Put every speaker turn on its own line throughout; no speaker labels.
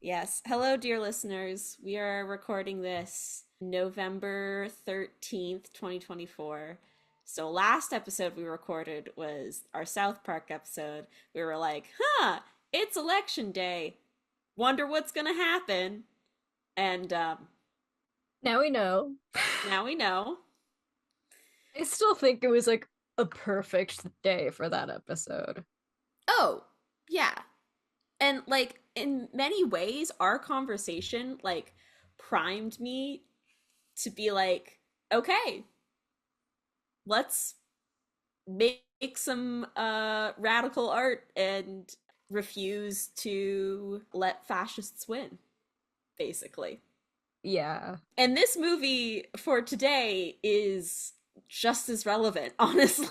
Yes. Hello, dear listeners. We are recording this November 13th, 2024. So, last episode we recorded was our South Park episode. We were like, it's election day. Wonder what's going to happen. And
Now we know.
now we know.
I still think it was like a perfect day for that episode.
Oh, yeah. And like, in many ways, our conversation, like, primed me to be like, okay, let's make some radical art and refuse to let fascists win, basically.
Yeah.
And this movie for today is just as relevant, honestly.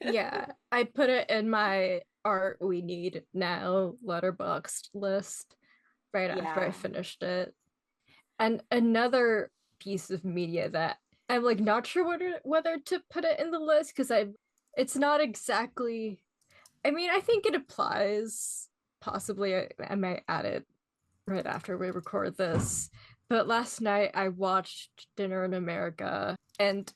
Yeah. I put it in my art we need now letterboxed list right after I
Yeah.
finished it. And another piece of media that I'm like not sure whether to put it in the list because I it's not exactly I think it applies. Possibly I might add it right after we record this. But last night I watched Dinner in America, and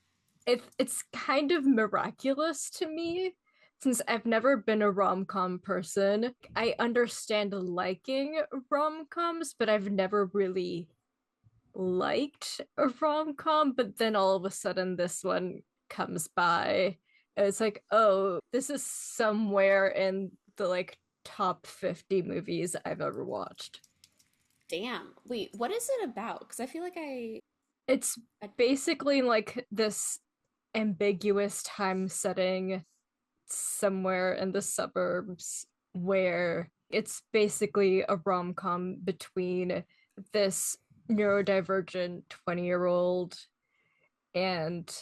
it's kind of miraculous to me since I've never been a rom-com person. I understand liking rom-coms, but I've never really liked a rom-com. But then all of a sudden this one comes by. And it's like, oh, this is somewhere in the like top 50 movies I've ever watched.
Damn. Wait, what is it about? Because I feel like
It's
I.
basically like this ambiguous time setting somewhere in the suburbs where it's basically a rom-com between this neurodivergent 20-year-old and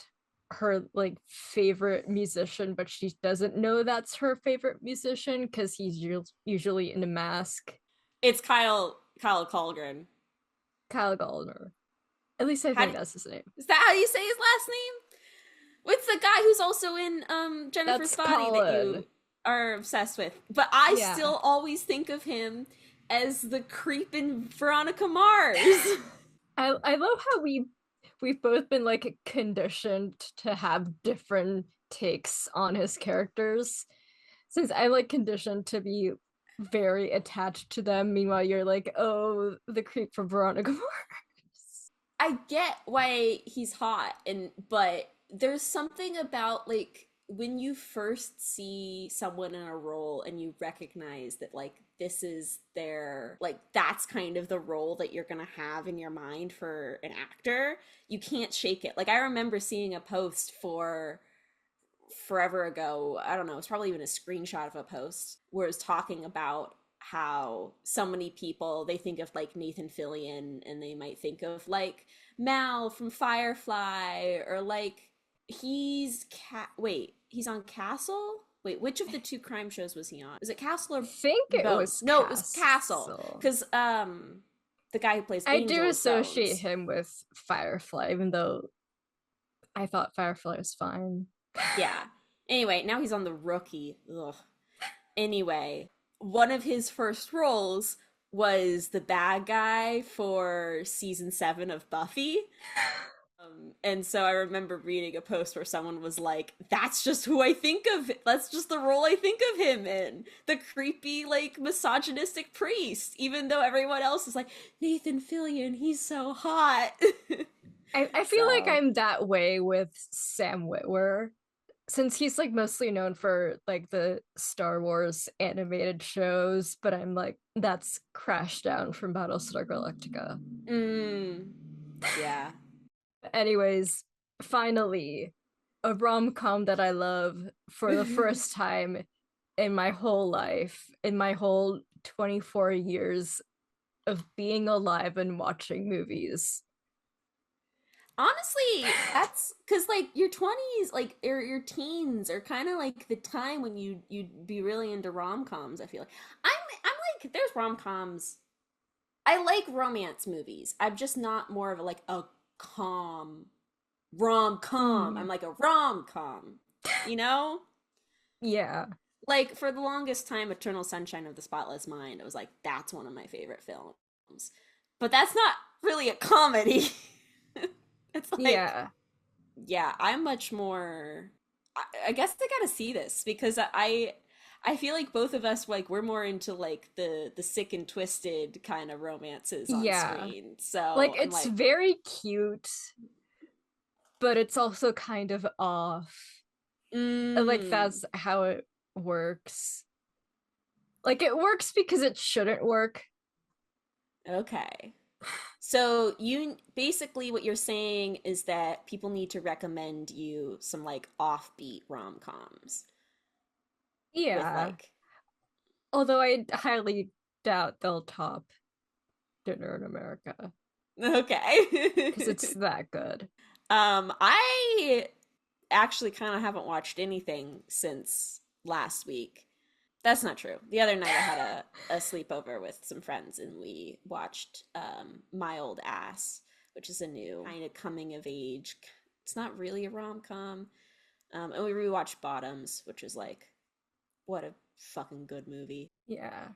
her like favorite musician, but she doesn't know that's her favorite musician because he's usually in a mask.
It's Kyle Colgren.
Kyle Gallner. At least I
How
think
do,
that's his name.
is that how you say his last name? It's the guy who's also in Jennifer's
That's
Body that
Colin.
you are obsessed with. But I
Yeah.
still always think of him as the creep in Veronica Mars.
I love how we've both been like conditioned to have different takes on his characters. Since I like conditioned to be very attached to them, meanwhile you're like, oh, the creep from Veronica Mars.
I get why he's hot, and but there's something about like when you first see someone in a role and you recognize that like this is their like that's kind of the role that you're gonna have in your mind for an actor, you can't shake it. Like I remember seeing a post for forever ago, I don't know, it's probably even a screenshot of a post where it's talking about how so many people they think of like Nathan Fillion and they might think of like Mal from Firefly or like he's on Castle? Wait, which of the two crime shows was he on? Was it Castle
I
or
think it
Bones?
was
No, it was Castle
Castle.
cuz the guy who plays
I do
Angel is
associate
Bones.
him with Firefly, even though I thought Firefly was fine.
Yeah. Anyway, now he's on The Rookie. Ugh. Anyway, one of his first roles was the bad guy for season 7 of Buffy. And so I remember reading a post where someone was like, that's just who I think of. That's just the role I think of him in. The creepy, like, misogynistic priest, even though everyone else is like, Nathan Fillion, he's so hot.
I feel like
So,
I'm that way with Sam Witwer since he's like mostly known for like the Star Wars animated shows, but I'm like, that's Crash Down from Battlestar Galactica.
mm, yeah.
Anyways, finally, a rom com that I love for the first time in my whole life, in my whole 24 years of being alive and watching movies.
Honestly, that's because like your 20s, like or your teens, are kind of like the time when you'd be really into rom coms. I feel like I'm like there's rom coms. I like romance movies. I'm just not more of a like a com rom com. I'm
Mm,
like a rom com, you know.
yeah.
Like for the longest time, Eternal Sunshine of the Spotless Mind. I was like, that's one of my favorite films. but that's not really a comedy. It's like,
Yeah.
yeah, I'm much more. I guess I gotta see this because I feel like both of us like we're more into like the sick and twisted kind of romances on
Yeah.
screen.
Like,
So I'm
it's
like,
very cute, but it's also kind of off. And, like,
mm,
that's how it works. Like, it works because it shouldn't work.
okay. So you basically what you're saying is that people need to recommend you some like offbeat rom-coms with
Yeah.
like,
Although I highly doubt they'll top Dinner in America because
okay.
it's that good.
I actually kind of haven't watched anything since last week. That's not true. The other night I had a sleepover with some friends and we watched My Old Ass, which is a new kind of coming of age. It's not really a rom-com. And we rewatched Bottoms, which is like, what a fucking good movie.
Yeah.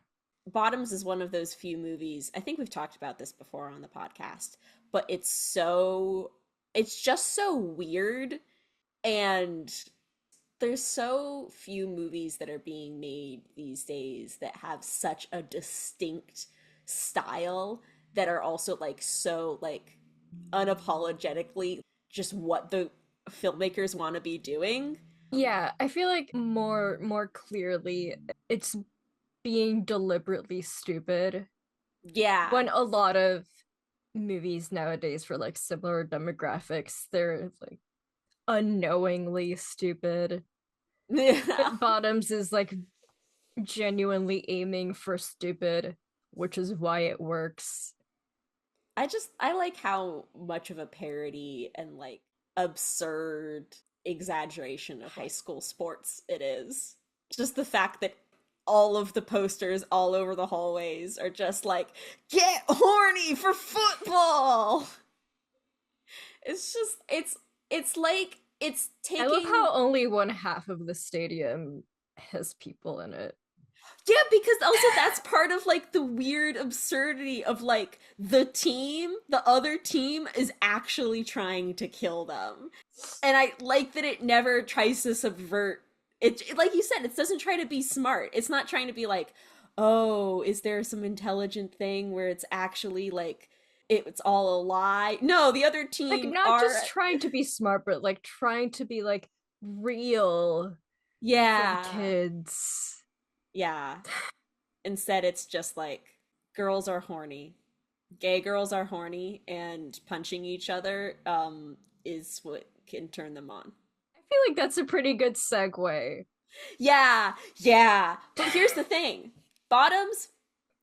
Bottoms is one of those few movies. I think we've talked about this before on the podcast, but it's just so weird and there's so few movies that are being made these days that have such a distinct style that are also like so like unapologetically just what the filmmakers want to be doing.
Yeah, I feel like more clearly it's being deliberately stupid
Yeah.
when a lot of movies nowadays for like similar demographics, they're like unknowingly stupid.
Yeah.
But Bottoms is like genuinely aiming for stupid, which is why it works.
I like how much of a parody and like absurd exaggeration of high school sports it is. Just the fact that all of the posters all over the hallways are just like, get horny for football. It's just it's like it's
I love
taking.
how only one half of the stadium has people in it.
Yeah, because also that's part of like the weird absurdity of like the other team is actually trying to kill them. And I like that it never tries to subvert like you said, it doesn't try to be smart. It's not trying to be like, "Oh, is there some intelligent thing where it's actually like it's all a lie?" No, the other
Like,
team
not
are
just trying to be smart, but like trying to be like real for the
yeah.
kids.
Yeah. Instead it's just like girls are horny. Gay girls are horny and punching each other is what can turn them on.
I feel like that's a pretty good segue.
Yeah, yeah. But here's the thing. Bottoms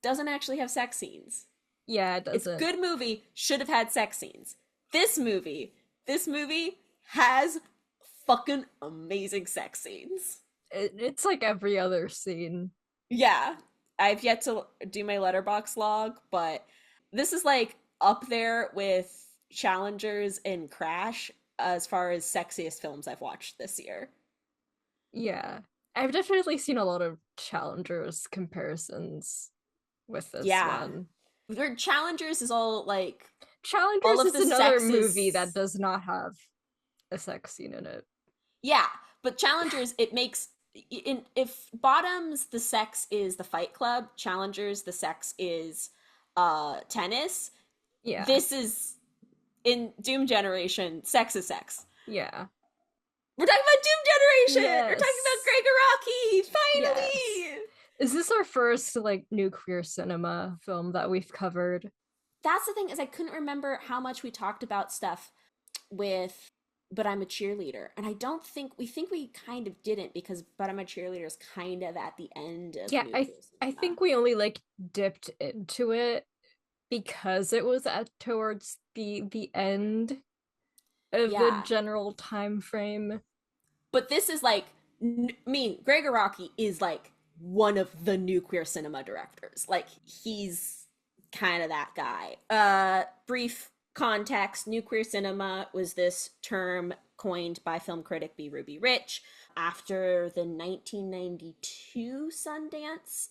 doesn't actually have sex scenes.
Yeah, it
It's a
doesn't.
good movie, should have had sex scenes. This movie has fucking amazing sex scenes.
It's like every other scene.
Yeah. I've yet to do my letterbox log, but this is like up there with Challengers and Crash as far as sexiest films I've watched this year.
Yeah. I've definitely seen a lot of challengers comparisons with this
Yeah.
one.
Their Challengers is all like all
Challengers
of
is
the
another
sex
movie that
is
does not have a sex scene in it.
yeah, but Challengers it makes in if Bottoms the sex is the Fight Club, Challengers the sex is tennis.
Yeah.
This is in Doom Generation, sex is sex.
Yeah.
We're talking about Doom Generation. We're talking about
Yes.
Gregg Araki.
Yes.
Finally.
Is this our first like nuclear cinema film that we've covered?
That's the thing is I couldn't remember how much we talked about stuff with But I'm a Cheerleader. And I don't think we kind of didn't because But I'm a Cheerleader is kind of at the end of
Yeah,
nuclear
I
cinema.
think we only like dipped into it because it was at towards the end of the
Yeah.
general time frame.
But this is like I mean, Gregg Araki is like one of the nuclear cinema directors. Like he's kind of that guy. Brief context, nuclear cinema was this term coined by film critic B. Ruby Rich after the 1992 Sundance,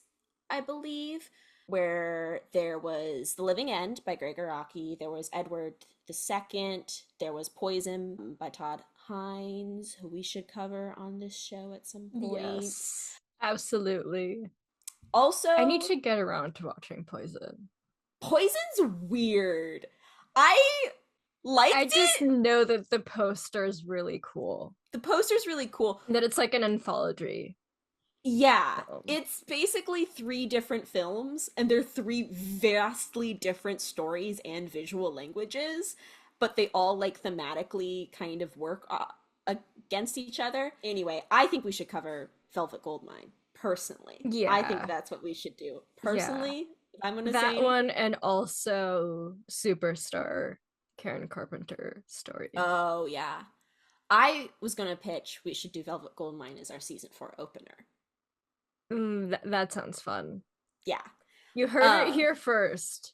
I believe. where there was The Living End by Gregg Araki, there was Edward II, there was Poison by Todd Hines, who we should cover on this show at some point.
Yes, absolutely. I need
Also,
to get around to watching Poison.
Poison's weird. I
I
liked
just
it.
know that the poster is really cool.
The poster's really cool.
That it's like an anthology
Yeah,
film.
it's basically three different films, and they're three vastly different stories and visual languages, but they all like thematically kind of work against each other. Anyway, I think we should cover Velvet Goldmine, personally. I think
Yeah,
that's what we should do.
yeah.
Personally, if I'm gonna say
That
anything.
one and also Superstar, Karen Carpenter story.
Oh, yeah. I was gonna pitch we should do Velvet Goldmine as our season 4 opener.
That sounds fun.
Yeah.
You heard it
Um
here first.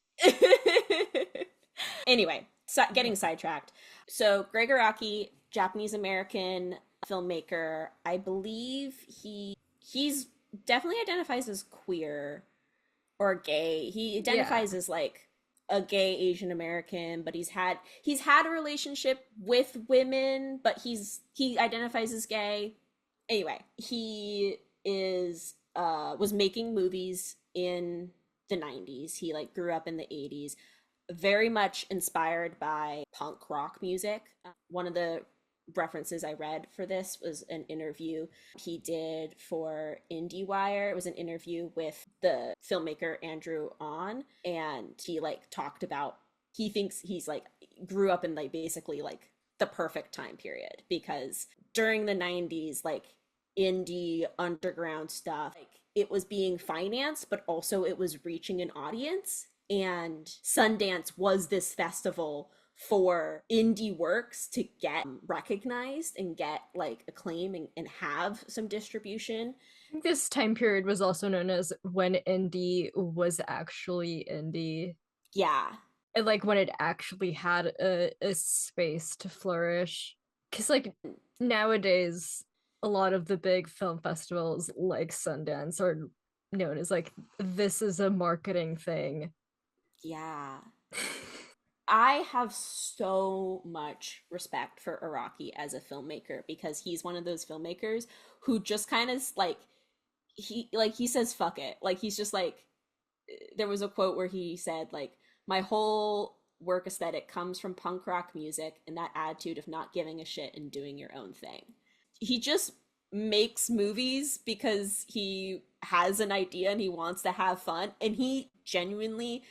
Anyway, getting sidetracked. So Gregg Araki, Japanese American filmmaker, I believe he's definitely identifies as queer or gay. He
Yeah.
identifies as like a gay Asian American, but he's had a relationship with women, but he identifies as gay. Anyway, he is was making movies in the 90s. He like grew up in the 80s, very much inspired by punk rock music. One of the references I read for this was an interview he did for IndieWire. It was an interview with the filmmaker Andrew On, and he like talked about he thinks he's like grew up in like basically like the perfect time period because during the 90s like indie underground stuff like it was being financed but also it was reaching an audience, and Sundance was this festival for indie works to get recognized and get like acclaim and have some distribution.
This time period was also known as when indie was actually indie.
Yeah.
And like when it actually had a space to flourish. Because like nowadays, a lot of the big film festivals like Sundance are known as like, this is a marketing thing.
Yeah. I have so much respect for Araki as a filmmaker because he's one of those filmmakers who just kind of like he says fuck it. Like he's just like there was a quote where he said like my whole work aesthetic comes from punk rock music and that attitude of not giving a shit and doing your own thing. He just makes movies because he has an idea and he wants to have fun, and he genuinely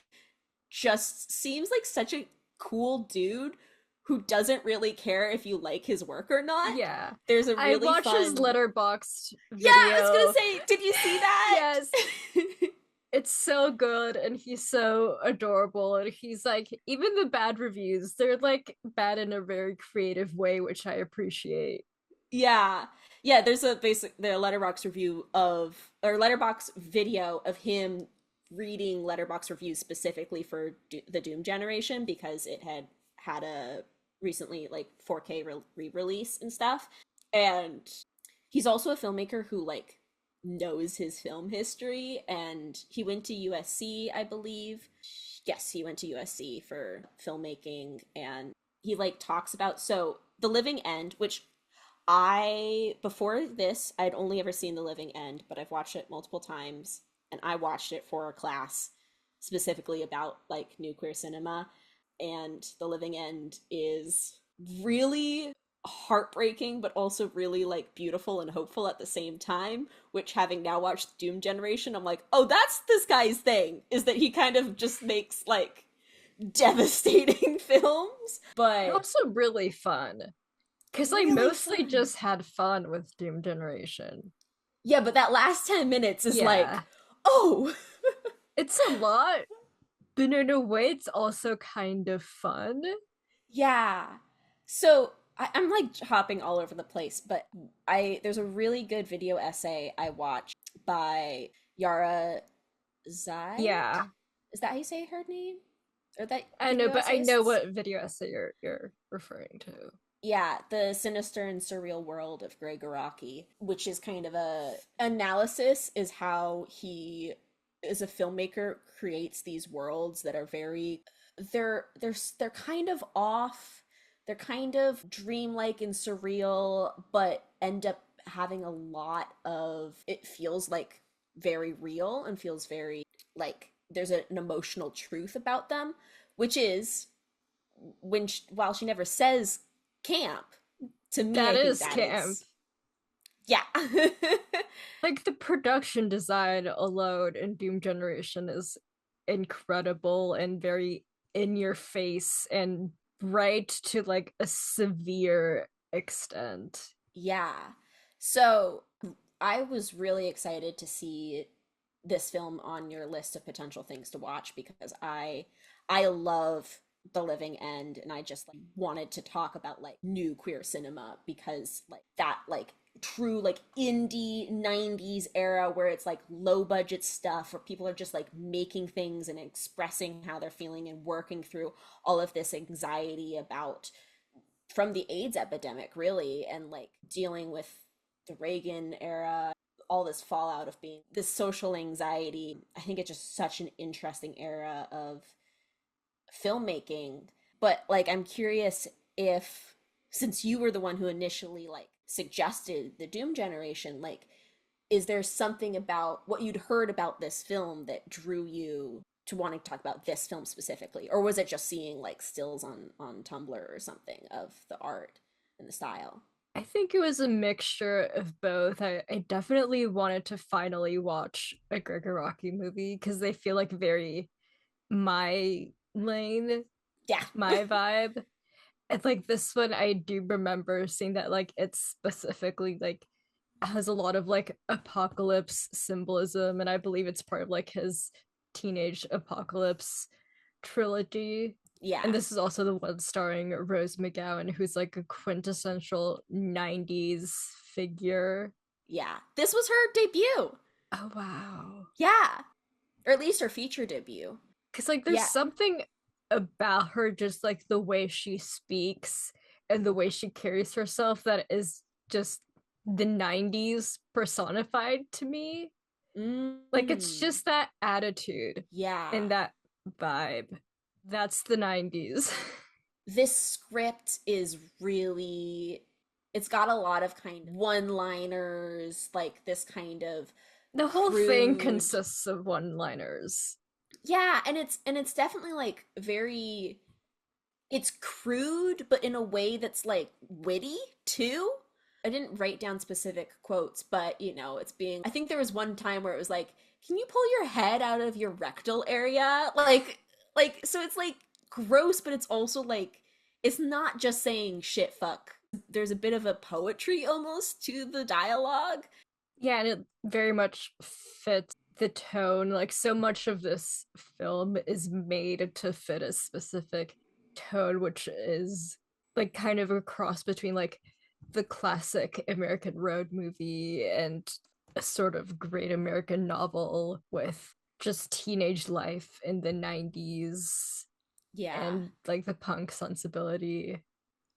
just seems like such a cool dude who doesn't really care if you like his work or not.
Yeah.
There's a
I
really
watched his
fun.
Letterboxd
Yeah, I was gonna
video.
say, did you see that?
Yes. It's so good and he's so adorable and he's like even the bad reviews they're like bad in a very creative way which I appreciate.
Yeah. Yeah, there's a basic the letterbox review of or letterbox video of him reading letterbox reviews specifically for the Doom generation because it had a recently like 4K re-release and stuff. And he's also a filmmaker who like knows his film history, and he went to USC, I believe. Yes, he went to USC for filmmaking, and he like talks about so The Living End, which I before this I'd only ever seen The Living End, but I've watched it multiple times, and I watched it for a class specifically about like new queer cinema, and The Living End is really heartbreaking but also really like beautiful and hopeful at the same time, which having now watched Doom Generation I'm like, oh, that's this guy's thing, is that he kind of just makes like devastating films but
Also really fun because I
really
mostly
fun.
just had fun with Doom Generation.
Yeah, but that last 10 minutes is like,
Yeah,
oh.
it's a lot but in a way it's also kind of fun.
Yeah. So I'm like hopping all over the place, but I there's a really good video essay I watched by Yhara Zayd.
Yeah,
Is that how you say her name? Or that
I know,
video
but I know
essayists?
what video essay you're referring to.
Yeah, the Sinister and Surreal World of Gregg Araki, which is kind of a analysis is how he as a filmmaker, creates these worlds that are very they're kind of off, they're kind of dreamlike and surreal, but end up having a lot of, it feels like very real and feels very like there's an emotional truth about them, which is while she never says camp, to me
That
I think
is
that
camp.
is, yeah.
Like the production design alone in Doom Generation is incredible and very in your face and bright to like a severe extent.
Yeah. So I was really excited to see this film on your list of potential things to watch because I love The Living End, and I just like wanted to talk about like new queer cinema because like that like true like indie 90s era where it's like low budget stuff where people are just like making things and expressing how they're feeling and working through all of this anxiety about from the AIDS epidemic, really, and like dealing with the Reagan era, all this fallout of being this social anxiety. I think it's just such an interesting era of filmmaking. But like, I'm curious if, since you were the one who initially like suggested the Doom generation, like, is there something about what you'd heard about this film that drew you to wanting to talk about this film specifically, or was it just seeing like stills on Tumblr or something of the art and the style?
I think it was a mixture of both. I definitely wanted to finally watch a Gregg Araki movie because they feel like very my lane,
Yeah.
my vibe. And like this one, I do remember seeing that like it's specifically like has a lot of like apocalypse symbolism, and I believe it's part of like his teenage apocalypse trilogy. And
Yeah.
this is also the one starring Rose McGowan, who's like a quintessential 90s figure.
Yeah. This was her debut.
Oh wow.
Yeah. Or at least her feature debut.
Because like there's
Yeah.
something about her, just like the way she speaks and the way she carries herself, that is just the 90s personified to me. Like it's
Mm.
just that attitude
Yeah.
and that vibe. That's the 90s.
This script is really, it's got a lot of kind of one-liners, like this kind of
The whole thing
crude.
consists of one-liners.
Yeah, and it's definitely like very, it's crude but in a way that's like witty too. I didn't write down specific quotes, but you know, it's being, I think there was one time where it was like, can you pull your head out of your rectal area? Like so it's like gross, but it's also like it's not just saying shit fuck. There's a bit of a poetry almost to the dialogue.
Yeah, and it very much fits the tone. Like so much of this film is made to fit a specific tone, which is like kind of a cross between like the classic American road movie and a sort of great American novel with just teenage life in the 90s
Yeah.
and like the punk sensibility.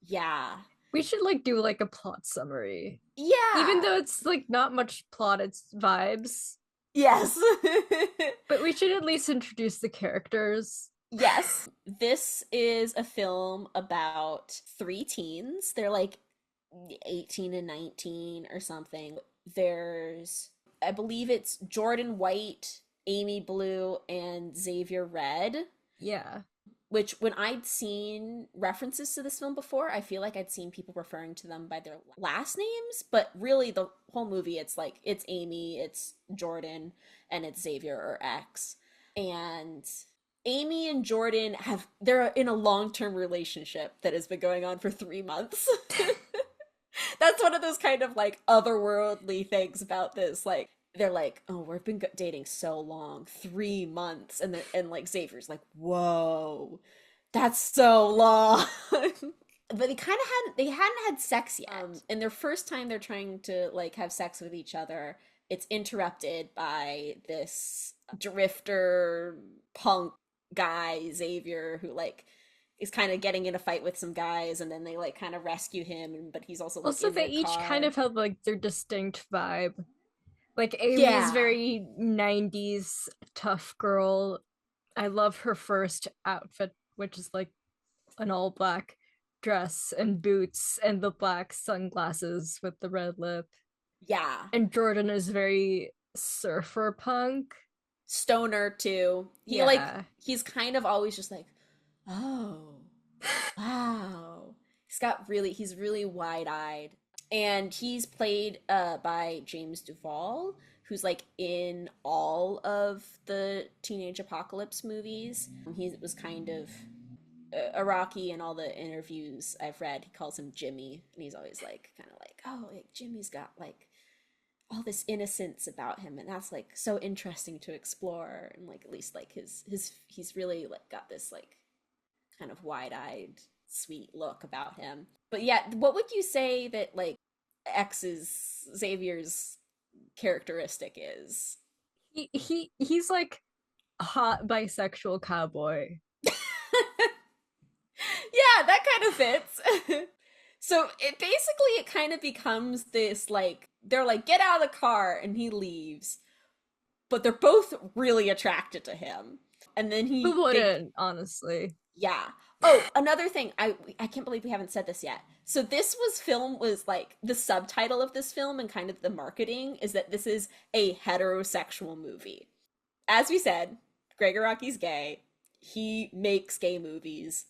Yeah.
We should like do like a plot summary. Even
Yeah.
though it's like not much plot, it's vibes.
Yes.
But we should at least introduce the characters.
Yes, this is a film about three teens. They're like 18 and 19 or something. There's, I believe it's Jordan White, Amy Blue, and Xavier Red,
Yeah.
which when I'd seen references to this film before, I feel like I'd seen people referring to them by their last names, but really the whole movie, it's like, it's Amy, it's Jordan, and it's Xavier or X. And Amy and Jordan they're in a long-term relationship that has been going on for 3 months. That's one of those kind of like otherworldly things about this. Like they're like, oh, we've been dating so long, 3 months, and like Xavier's like, whoa, that's so long. But they hadn't had sex yet. And their first time they're trying to like have sex with each other, it's interrupted by this drifter punk guy Xavier who like is kind of getting in a fight with some guys, and then they like kind of rescue him, but he's also like
Also,
in
they
their
each kind
car.
of have like their distinct vibe. Like Amy is
Yeah.
very 90s tough girl. I love her first outfit, which is like an all black dress and boots and the black sunglasses with the red lip.
Yeah.
And Jordan is very surfer punk.
Stoner too.
Yeah.
He's kind of always just like, oh, wow. He's really wide-eyed. And he's played by James Duvall, who's like in all of the Teenage Apocalypse movies. He was kind of Araki in all the interviews I've read. He calls him Jimmy, and he's always like, kind of like, oh, like Jimmy's got like all this innocence about him, and that's like so interesting to explore. And like at least like his he's really like got this like kind of wide-eyed sweet look about him. But yeah, what would you say that like X's Xavier's characteristic is?
He's like a hot bisexual cowboy.
Yeah, that kind of fits. So it kind of becomes this like they're like get out of the car and he leaves, but they're both really attracted to him. And then
Who wouldn't, honestly?
yeah. Oh, another thing, I can't believe we haven't said this yet. So was like the subtitle of this film and kind of the marketing is that this is a heterosexual movie. As we said, Gregg Araki's gay. He makes gay movies.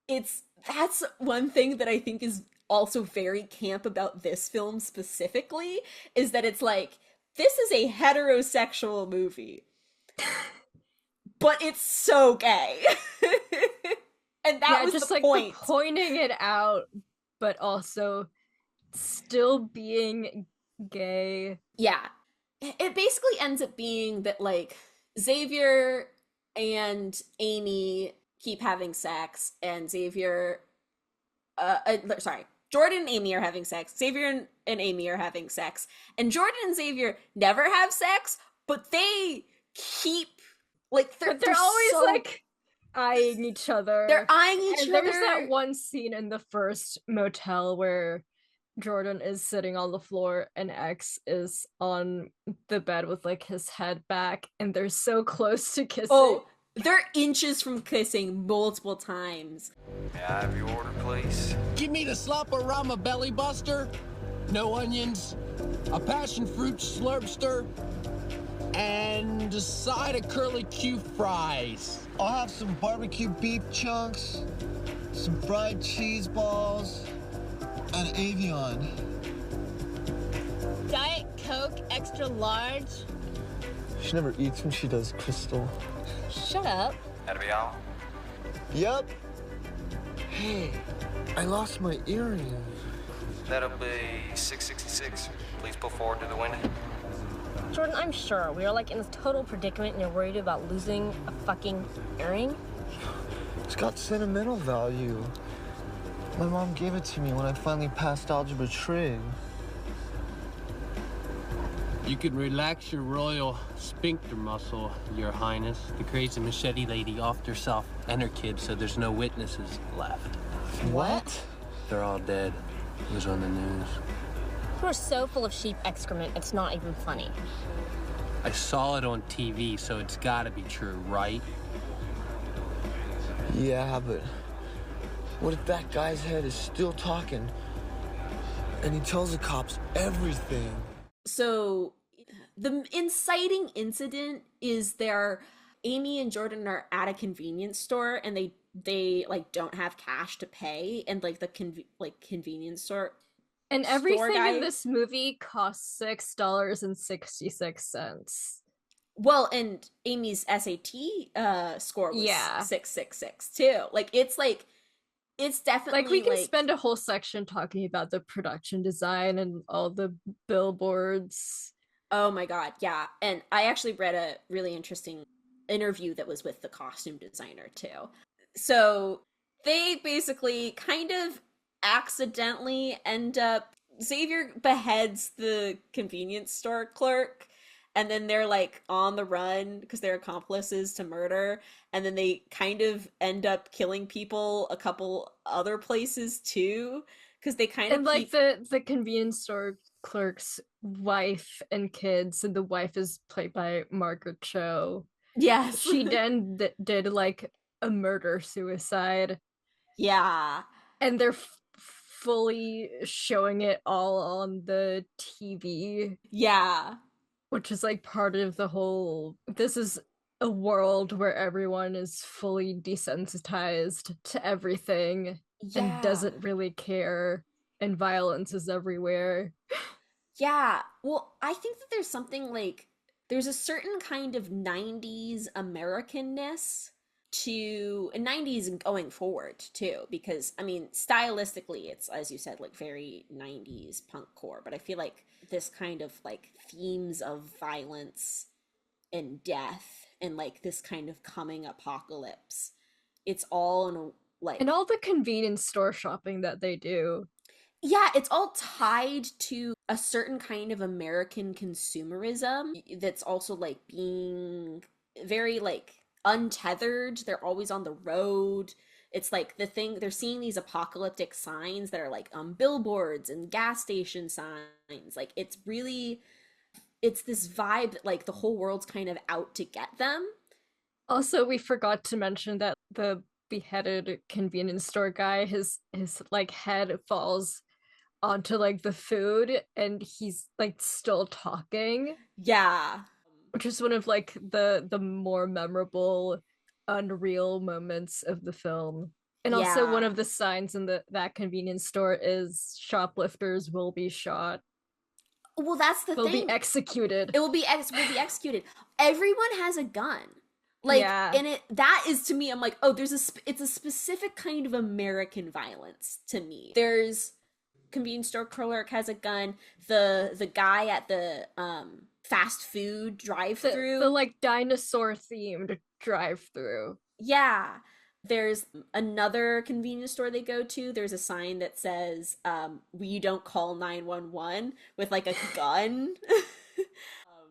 That's one thing that I think is also very camp about this film specifically is that it's like this is a heterosexual movie, but it's so gay. And that was
just
the
like
point.
Pointing it out, but also still being gay.
Yeah. It basically ends up being that like Xavier and Amy keep having sex, and Jordan and Amy are having sex. Xavier and Amy are having sex. And Jordan and Xavier never have sex, but they keep like
they're always so, like eyeing each other.
They're eyeing each other.
There's that one scene in the first motel where Jordan is sitting on the floor and X is on the bed with like his head back, and they're so close to kissing.
Oh, they're inches from kissing multiple times.
May I have your order, please?
Give me the slop-a-rama belly buster, no onions, a passion fruit slurpster, and a side of curly Q fries.
I'll have some barbecue beef chunks, some fried cheese balls, and Avion.
Diet Coke extra large.
She never eats when she does, Crystal.
Shut up.
That'll be all?
Yep. Hey, I lost my earring.
That'll be $6.66. Please pull forward to the window.
Jordan, I'm sure we are like in a total predicament and you're worried about losing a fucking earring.
It's got sentimental value. My mom gave it to me when I finally passed Algebra Trig.
You could relax your royal sphincter muscle, Your Highness. The crazy machete lady offed herself and her kids, so there's no witnesses left.
What?
They're all dead. It was on the news.
You are so full of sheep excrement, it's not even funny.
I saw it on TV, so it's gotta be true, right?
Yeah, but what if that guy's head is still talking and he tells the cops everything?
So the inciting incident is Amy and Jordan are at a convenience store and they like don't have cash to pay, and like the convenience store
and everything
guy,
in this movie costs $6.66.
Well, and Amy's SAT score was 666 too. It's definitely
like we can spend a whole section talking about the production design and all the billboards.
Oh my god, yeah. And I actually read a really interesting interview that was with the costume designer too. So they basically kind of accidentally end up, Xavier beheads the convenience store clerk, and then they're like on the run because they're accomplices to murder, and then they kind of end up killing people a couple other places too because they kind of
like the convenience store clerk's wife and kids, and the wife is played by Margaret Cho.
Yes.
She then did like a murder suicide,
Yeah.
and they're fully showing it all on the TV,
Yeah.
which is like part of the whole. This is a world where everyone is fully desensitized to everything and doesn't really care, and violence is everywhere.
Yeah. Well, I think that there's something like there's a certain kind of 90s Americanness to and 90s and going forward too, because I mean stylistically it's, as you said, like very 90s punk core, but I feel like this kind of like themes of violence and death and like this kind of coming apocalypse, it's all in a like,
and all the convenience store shopping that they do.
Yeah, it's all tied to a certain kind of American consumerism that's also like being very like untethered. They're always on the road. It's like the thing, they're seeing these apocalyptic signs that are like on billboards and gas station signs. Like it's really, it's this vibe that like the whole world's kind of out to get them.
Also, we forgot to mention that the beheaded convenience store guy, his like head falls onto like the food and he's like still talking.
Yeah.
Which is one of like the more memorable unreal moments of the film. And also one of the signs in that convenience store is shoplifters will be shot.
Well, that's the
thing. Will be executed.
It will be executed. Everyone has a gun. Like, and that is to me, I'm like, oh, it's a specific kind of American violence to me. There's convenience store clerk has a gun. The guy at the fast food drive-through,
the like dinosaur themed drive-through.
Yeah. There's another convenience store they go to. There's a sign that says, "You don't call 911" with like a gun.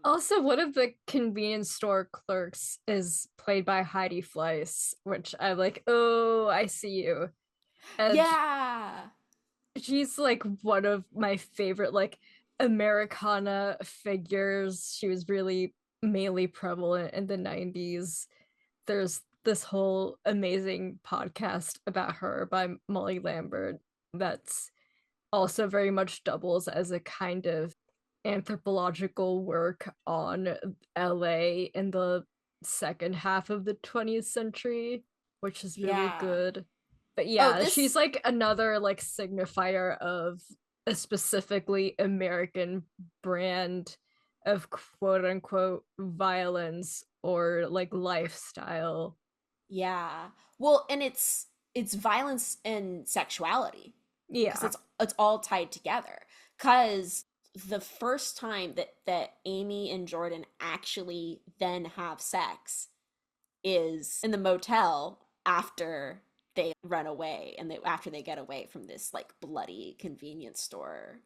Also, one of the convenience store clerks is played by Heidi Fleiss, which I'm like, oh, I see you. And she's like one of my favorite like Americana figures. She was really mainly prevalent in the 90s. There's this whole amazing podcast about her by Molly Lambert that's also very much doubles as a kind of anthropological work on LA in the second half of the 20th century, which is really good. But she's like another like signifier of a specifically American brand of quote unquote violence or like lifestyle.
Yeah. Well, and it's violence and sexuality.
Yeah.
It's all tied together. 'Cause the first time that Amy and Jordan actually then have sex is in the motel after they run away and after they get away from this like bloody convenience store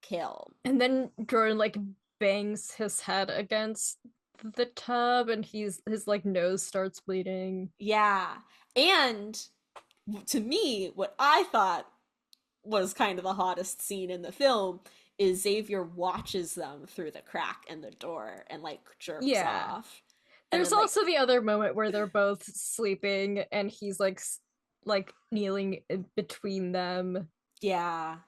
kill.
And then Jordan like bangs his head against the tub and his like nose starts bleeding.
Yeah. And to me, what I thought was kind of the hottest scene in the film is Xavier watches them through the crack in the door and like jerks off.
There's then, also the other moment where they're both sleeping and he's like kneeling in between them.
Yeah.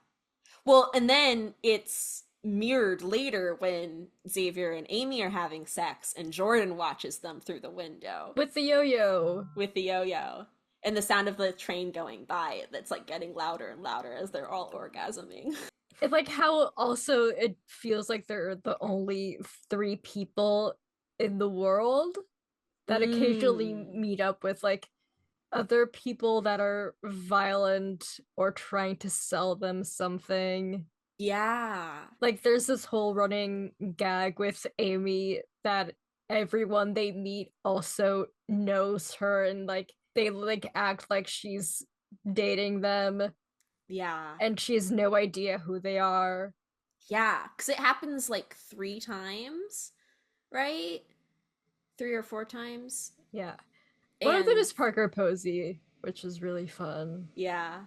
Well, and then it's mirrored later when Xavier and Amy are having sex and Jordan watches them through the window.
With the yo-yo.
And the sound of the train going by that's like getting louder and louder as they're all orgasming.
It's like how also it feels like they're the only 3 people in the world that occasionally meet up with like other people that are violent or trying to sell them something.
Yeah.
Like there's this whole running gag with Amy that everyone they meet also knows her and like they like act like she's dating them.
Yeah.
And she has no idea who they are.
Yeah, because it happens like 3 times, right? 3 or 4 times.
Yeah. One of them is Parker Posey, which is really fun.
Yeah.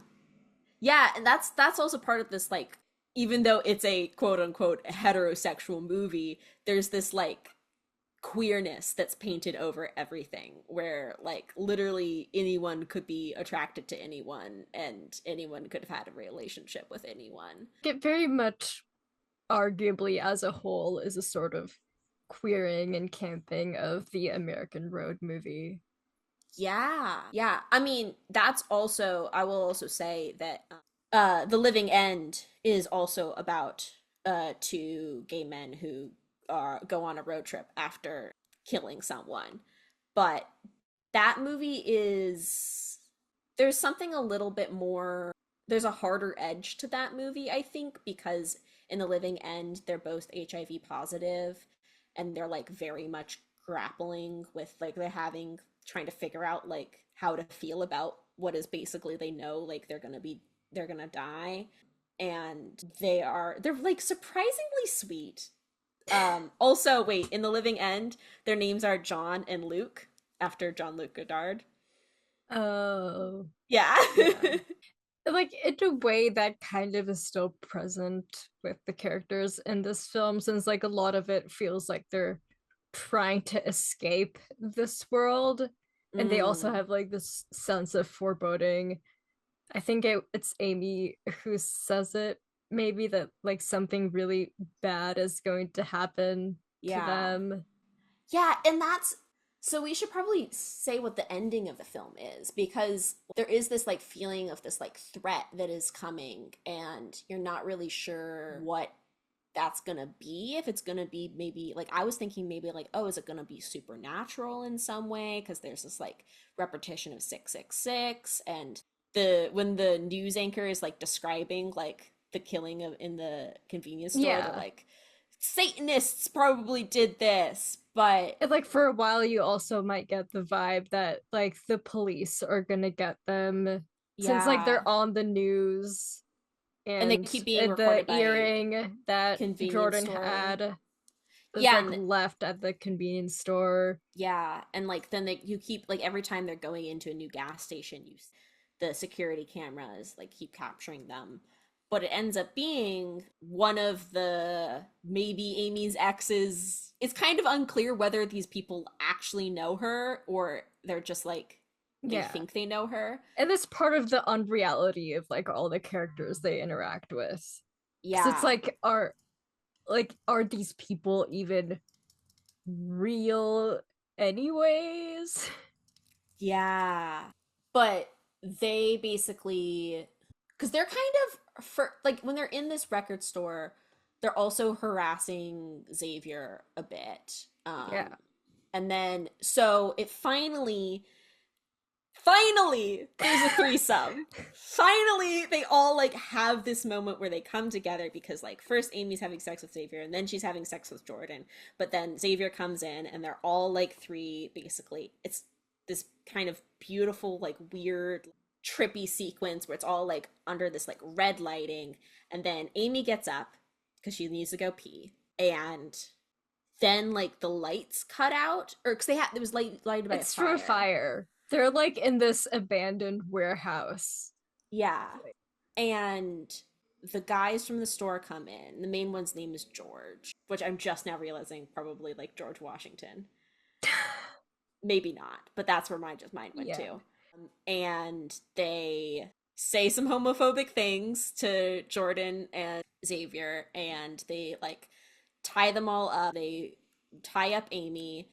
Yeah, and that's also part of this like even though it's a quote unquote heterosexual movie, there's this like queerness that's painted over everything where like literally anyone could be attracted to anyone and anyone could have had a relationship with anyone.
It very much, arguably as a whole, is a sort of queering and camping of the American Road movie.
Yeah. I mean, that's also, I will also say that The Living End is also about two gay men who go on a road trip after killing someone. But that movie is, there's something a little bit more, there's a harder edge to that movie, I think, because in The Living End, they're both HIV positive and they're like very much grappling with like trying to figure out like how to feel about what is basically they know like they're gonna die, and they're like surprisingly sweet. Also, wait, in The Living End their names are John and Luke after Jean-Luc Godard.
Oh.
Yeah.
Like, in a way that kind of is still present with the characters in this film, since like a lot of it feels like they're trying to escape this world, and they also have like this sense of foreboding. I think it's Amy who says it, maybe, that like something really bad is going to happen to them.
Yeah, and that's, so we should probably say what the ending of the film is, because there is this like feeling of this like threat that is coming and you're not really sure what that's gonna be. If it's gonna be, maybe like I was thinking maybe like, oh, is it gonna be supernatural in some way, because there's this like repetition of 666, and when the news anchor is like describing like the killing of in the convenience store, they're like, Satanists probably did this. But
and like for a while you also might get the vibe that like the police are gonna get them, since like they're on the news, and
they keep being
the
recorded by
earring that Jordan
store.
had was like left at the convenience store.
Yeah, and like then you keep like every time they're going into a new gas station, the security cameras like keep capturing them. But it ends up being one of the, maybe Amy's exes. It's kind of unclear whether these people actually know her or they're just like, they think they know her.
And it's part of the unreality of like all the characters they interact with. Yeah. 'Cause it's like, are these people even real anyways?
Yeah. But they basically, because they're kind of, for like when they're in this record store, they're also harassing Xavier a bit. And then so it finally there's a threesome. Finally they all like have this moment where they come together, because like first Amy's having sex with Xavier and then she's having sex with Jordan, but then Xavier comes in and they're all like three basically. It's this kind of beautiful like weird trippy sequence where it's all like under this like red lighting, and then Amy gets up because she needs to go pee, and then like the lights cut out, or because it was lighted by a fire.
It's from a fire. They're like in this abandoned warehouse.
Yeah, and the guys from the store come in. The main one's name is George, which I'm just now realizing probably like George Washington. Maybe not, but that's where my mind went to. And they say some homophobic things to Jordan and Xavier, and they like tie them all up. They tie up Amy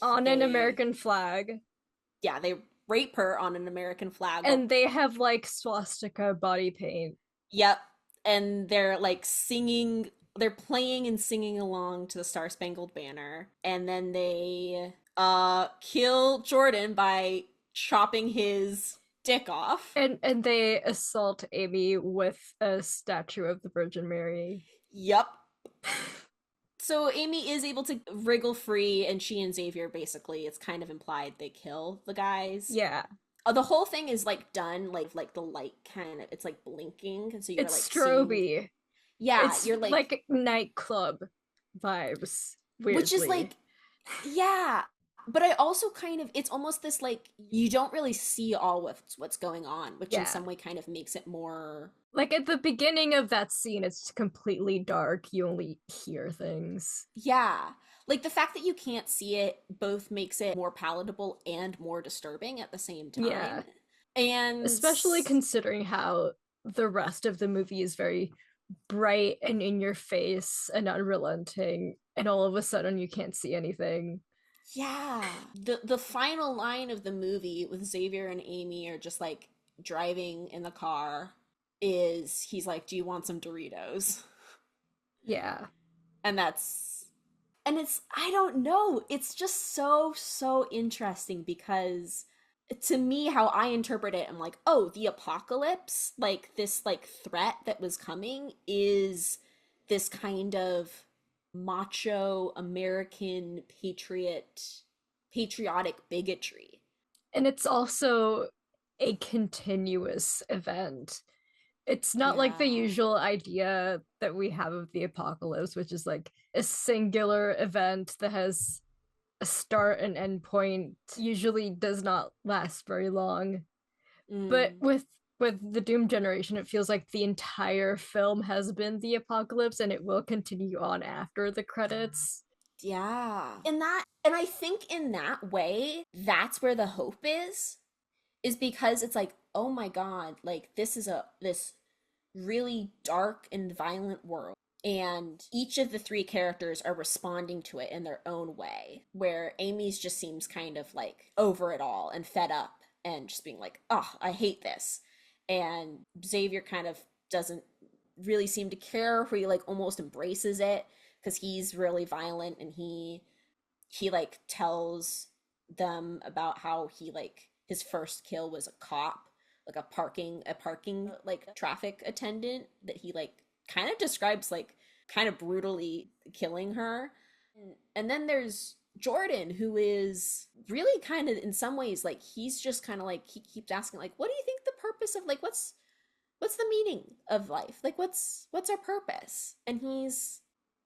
on an American flag.
Yeah, they rape her on an American flag.
And they have like swastika body paint.
Yep. And they're like singing, they're playing and singing along to the Star Spangled Banner. And then they kill Jordan by chopping his dick off.
And they assault Amy with a statue of the Virgin Mary.
Yep. So Amy is able to wriggle free, and she and Xavier basically, it's kind of implied they kill the guys.
Yeah.
The whole thing is like done like the light kind of, it's like blinking, and so you're
it's
like
stroby.
Seeing... Yeah,
it's
you're
like nightclub vibes. Weirdly.
Which is like, yeah. But I also kind of, it's almost this like, you don't really see all of what's going on, which in
Yeah.
some way kind of makes it more.
Like at the beginning of that scene, it's completely dark. You only hear things.
Yeah. Like the fact that you can't see it both makes it more palatable and more disturbing at the same time.
Yeah.
And
Especially considering how the rest of the movie is very bright and in your face and unrelenting, and all of a sudden you can't see anything.
yeah. The final line of the movie with Xavier and Amy are just like driving in the car is he's like, "Do you want some Doritos?"
Yeah.
And it's, I don't know, it's just so interesting because to me how I interpret it, I'm like, oh, the apocalypse, like this like threat that was coming is this kind of macho American patriotic bigotry.
And it's also a continuous event. It's not like the
Yeah.
usual idea that we have of the apocalypse, which is like a singular event that has a start and end point, usually does not last very long. But with the Doom generation, it feels like the entire film has been the apocalypse and it will continue on after the credits.
Yeah. And I think in that way, that's where the hope is because it's like, oh my God, like this is this really dark and violent world. And each of the three characters are responding to it in their own way, where Amy's just seems kind of like over it all and fed up and just being like, oh, I hate this. And Xavier kind of doesn't really seem to care, where he like almost embraces it because he's really violent and he like tells them about how he like his first kill was a cop, like a parking like traffic attendant that he like kind of describes like kind of brutally killing her. And then there's Jordan, who is really kind of in some ways like he's just kind of like he keeps asking like, what do you think the purpose of like what's the meaning of life, like what's our purpose? And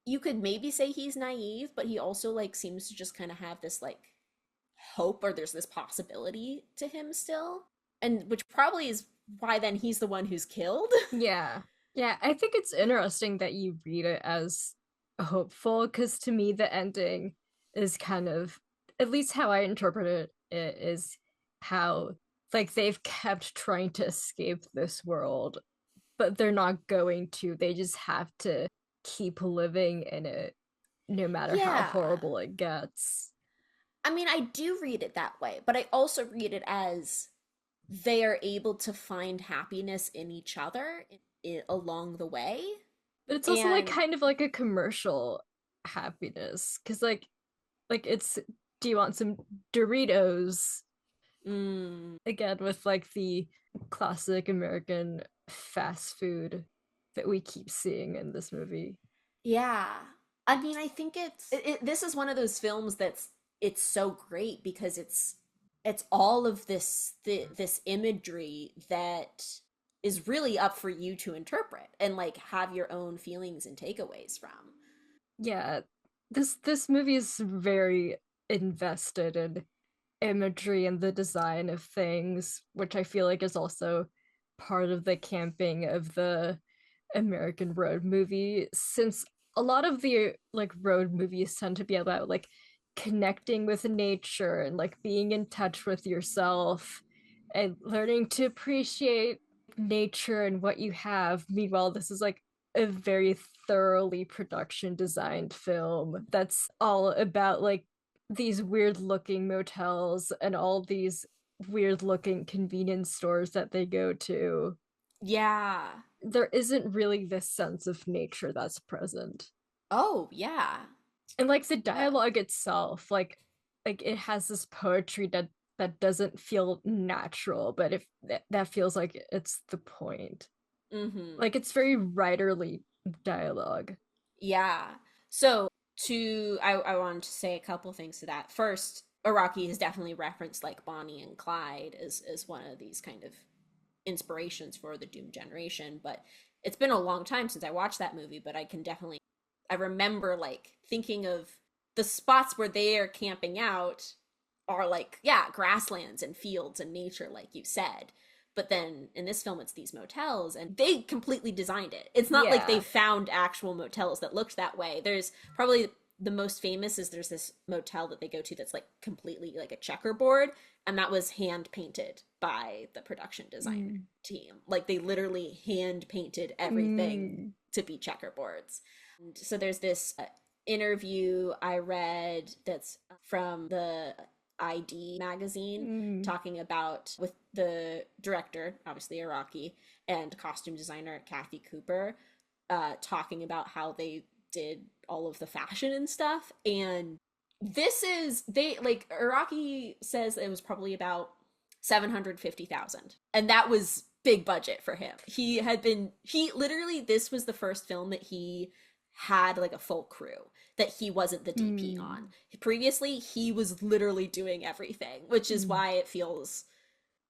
you could maybe say he's naive, but he also like seems to just kind of have this like hope, or there's this possibility to him still, and which probably is why then he's the one who's killed.
Yeah. I think it's interesting that you read it as hopeful, because to me the ending is kind of, at least how I interpret it is how like they've kept trying to escape this world, but they're not going to. They just have to keep living in it no matter how horrible it gets.
I mean, I do read it that way, but I also read it as they are able to find happiness in each other along the way.
But it's also like kind of like a commercial happiness, because like it's, do you want some Doritos? Again, with like the classic American fast food that we keep seeing in this movie.
Yeah. I mean, I think this is one of those films it's so great because it's all of this imagery that is really up for you to interpret and like have your own feelings and takeaways from.
Yeah, this movie is very invested in imagery and the design of things, which I feel like is also part of the camping of the American road movie, since a lot of the like road movies tend to be about like connecting with nature and like being in touch with yourself and learning to appreciate nature and what you have. Meanwhile, this is like a very thoroughly production designed film that's all about like these weird looking motels and all these weird looking convenience stores that they go to.
Yeah.
There isn't really this sense of nature that's present.
Oh, yeah.
And like the dialogue itself, like it has this poetry that doesn't feel natural, but if that feels like it's the point. Like it's very writerly dialogue.
Yeah. So I wanted to say a couple things to that. First, Araki has definitely referenced like Bonnie and Clyde as one of these kind of inspirations for the Doom generation, but it's been a long time since I watched that movie, but I remember like thinking of the spots where they are camping out are like, yeah, grasslands and fields and nature, like you said. But then in this film, it's these motels, and they completely designed it. It's not like they found actual motels that looked that way. There's probably the most famous is there's this motel that they go to that's like completely like a checkerboard, and that was hand painted by the production design team. Like they literally hand painted everything to be checkerboards. And so there's this interview I read that's from the ID magazine talking about with the director, obviously Araki, and costume designer Kathy Cooper, talking about how they did all of the fashion and stuff. And this is, they like, Araki says it was probably about 750,000, and that was big budget for him. He literally, this was the first film that he had like a full crew that he wasn't the DP on. Previously, he was literally doing everything, which is why it feels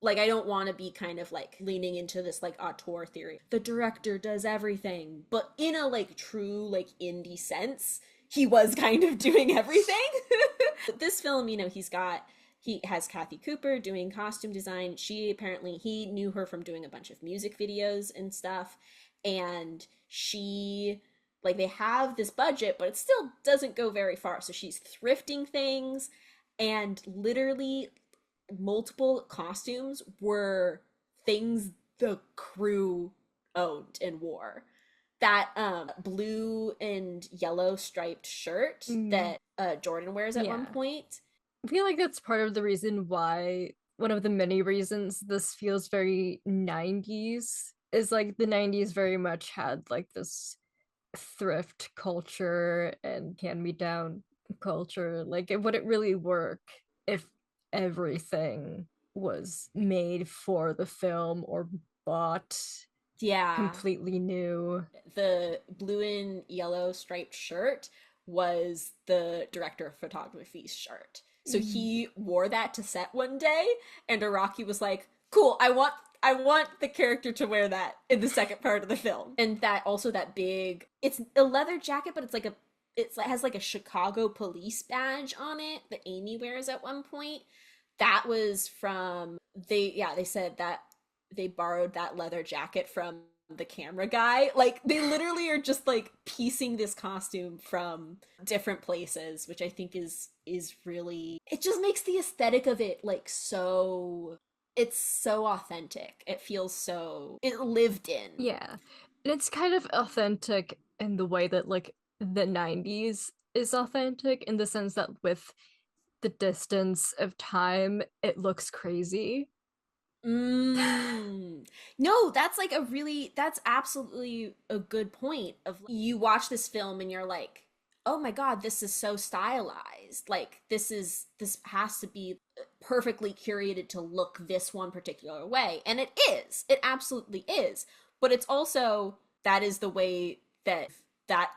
like I don't want to be kind of like leaning into this like auteur theory. The director does everything, but in a like true like indie sense, he was kind of doing everything. This film, you know, he has Kathy Cooper doing costume design. He knew her from doing a bunch of music videos and stuff. And like they have this budget, but it still doesn't go very far. So she's thrifting things, and literally multiple costumes were things the crew owned and wore. That blue and yellow striped shirt that Jordan wears at one point.
I feel like that's part of the reason why, one of the many reasons this feels very 90s, is like the 90s very much had like this thrift culture and hand-me-down culture. Like it wouldn't really work if everything was made for the film or bought completely new.
The blue and yellow striped shirt was the director of photography's shirt, so he wore that to set one day, and Araki was like, cool, I want the character to wear that in the second part of the film. And that also, that big, it's a leather jacket, but it has like a Chicago police badge on it that Amy wears at one point. That was from, they said that they borrowed that leather jacket from the camera guy. Like they literally are just like piecing this costume from different places, which I think is really, it just makes the aesthetic of it like so, it's so authentic. It feels so, it lived in.
Yeah. And it's kind of authentic in the way that like the 90s is authentic, in the sense that with the distance of time, it looks crazy.
No, that's like that's absolutely a good point. Of you watch this film and you're like, oh my god, this is so stylized. Like this has to be perfectly curated to look this one particular way. And it absolutely is. But it's also, that is the way that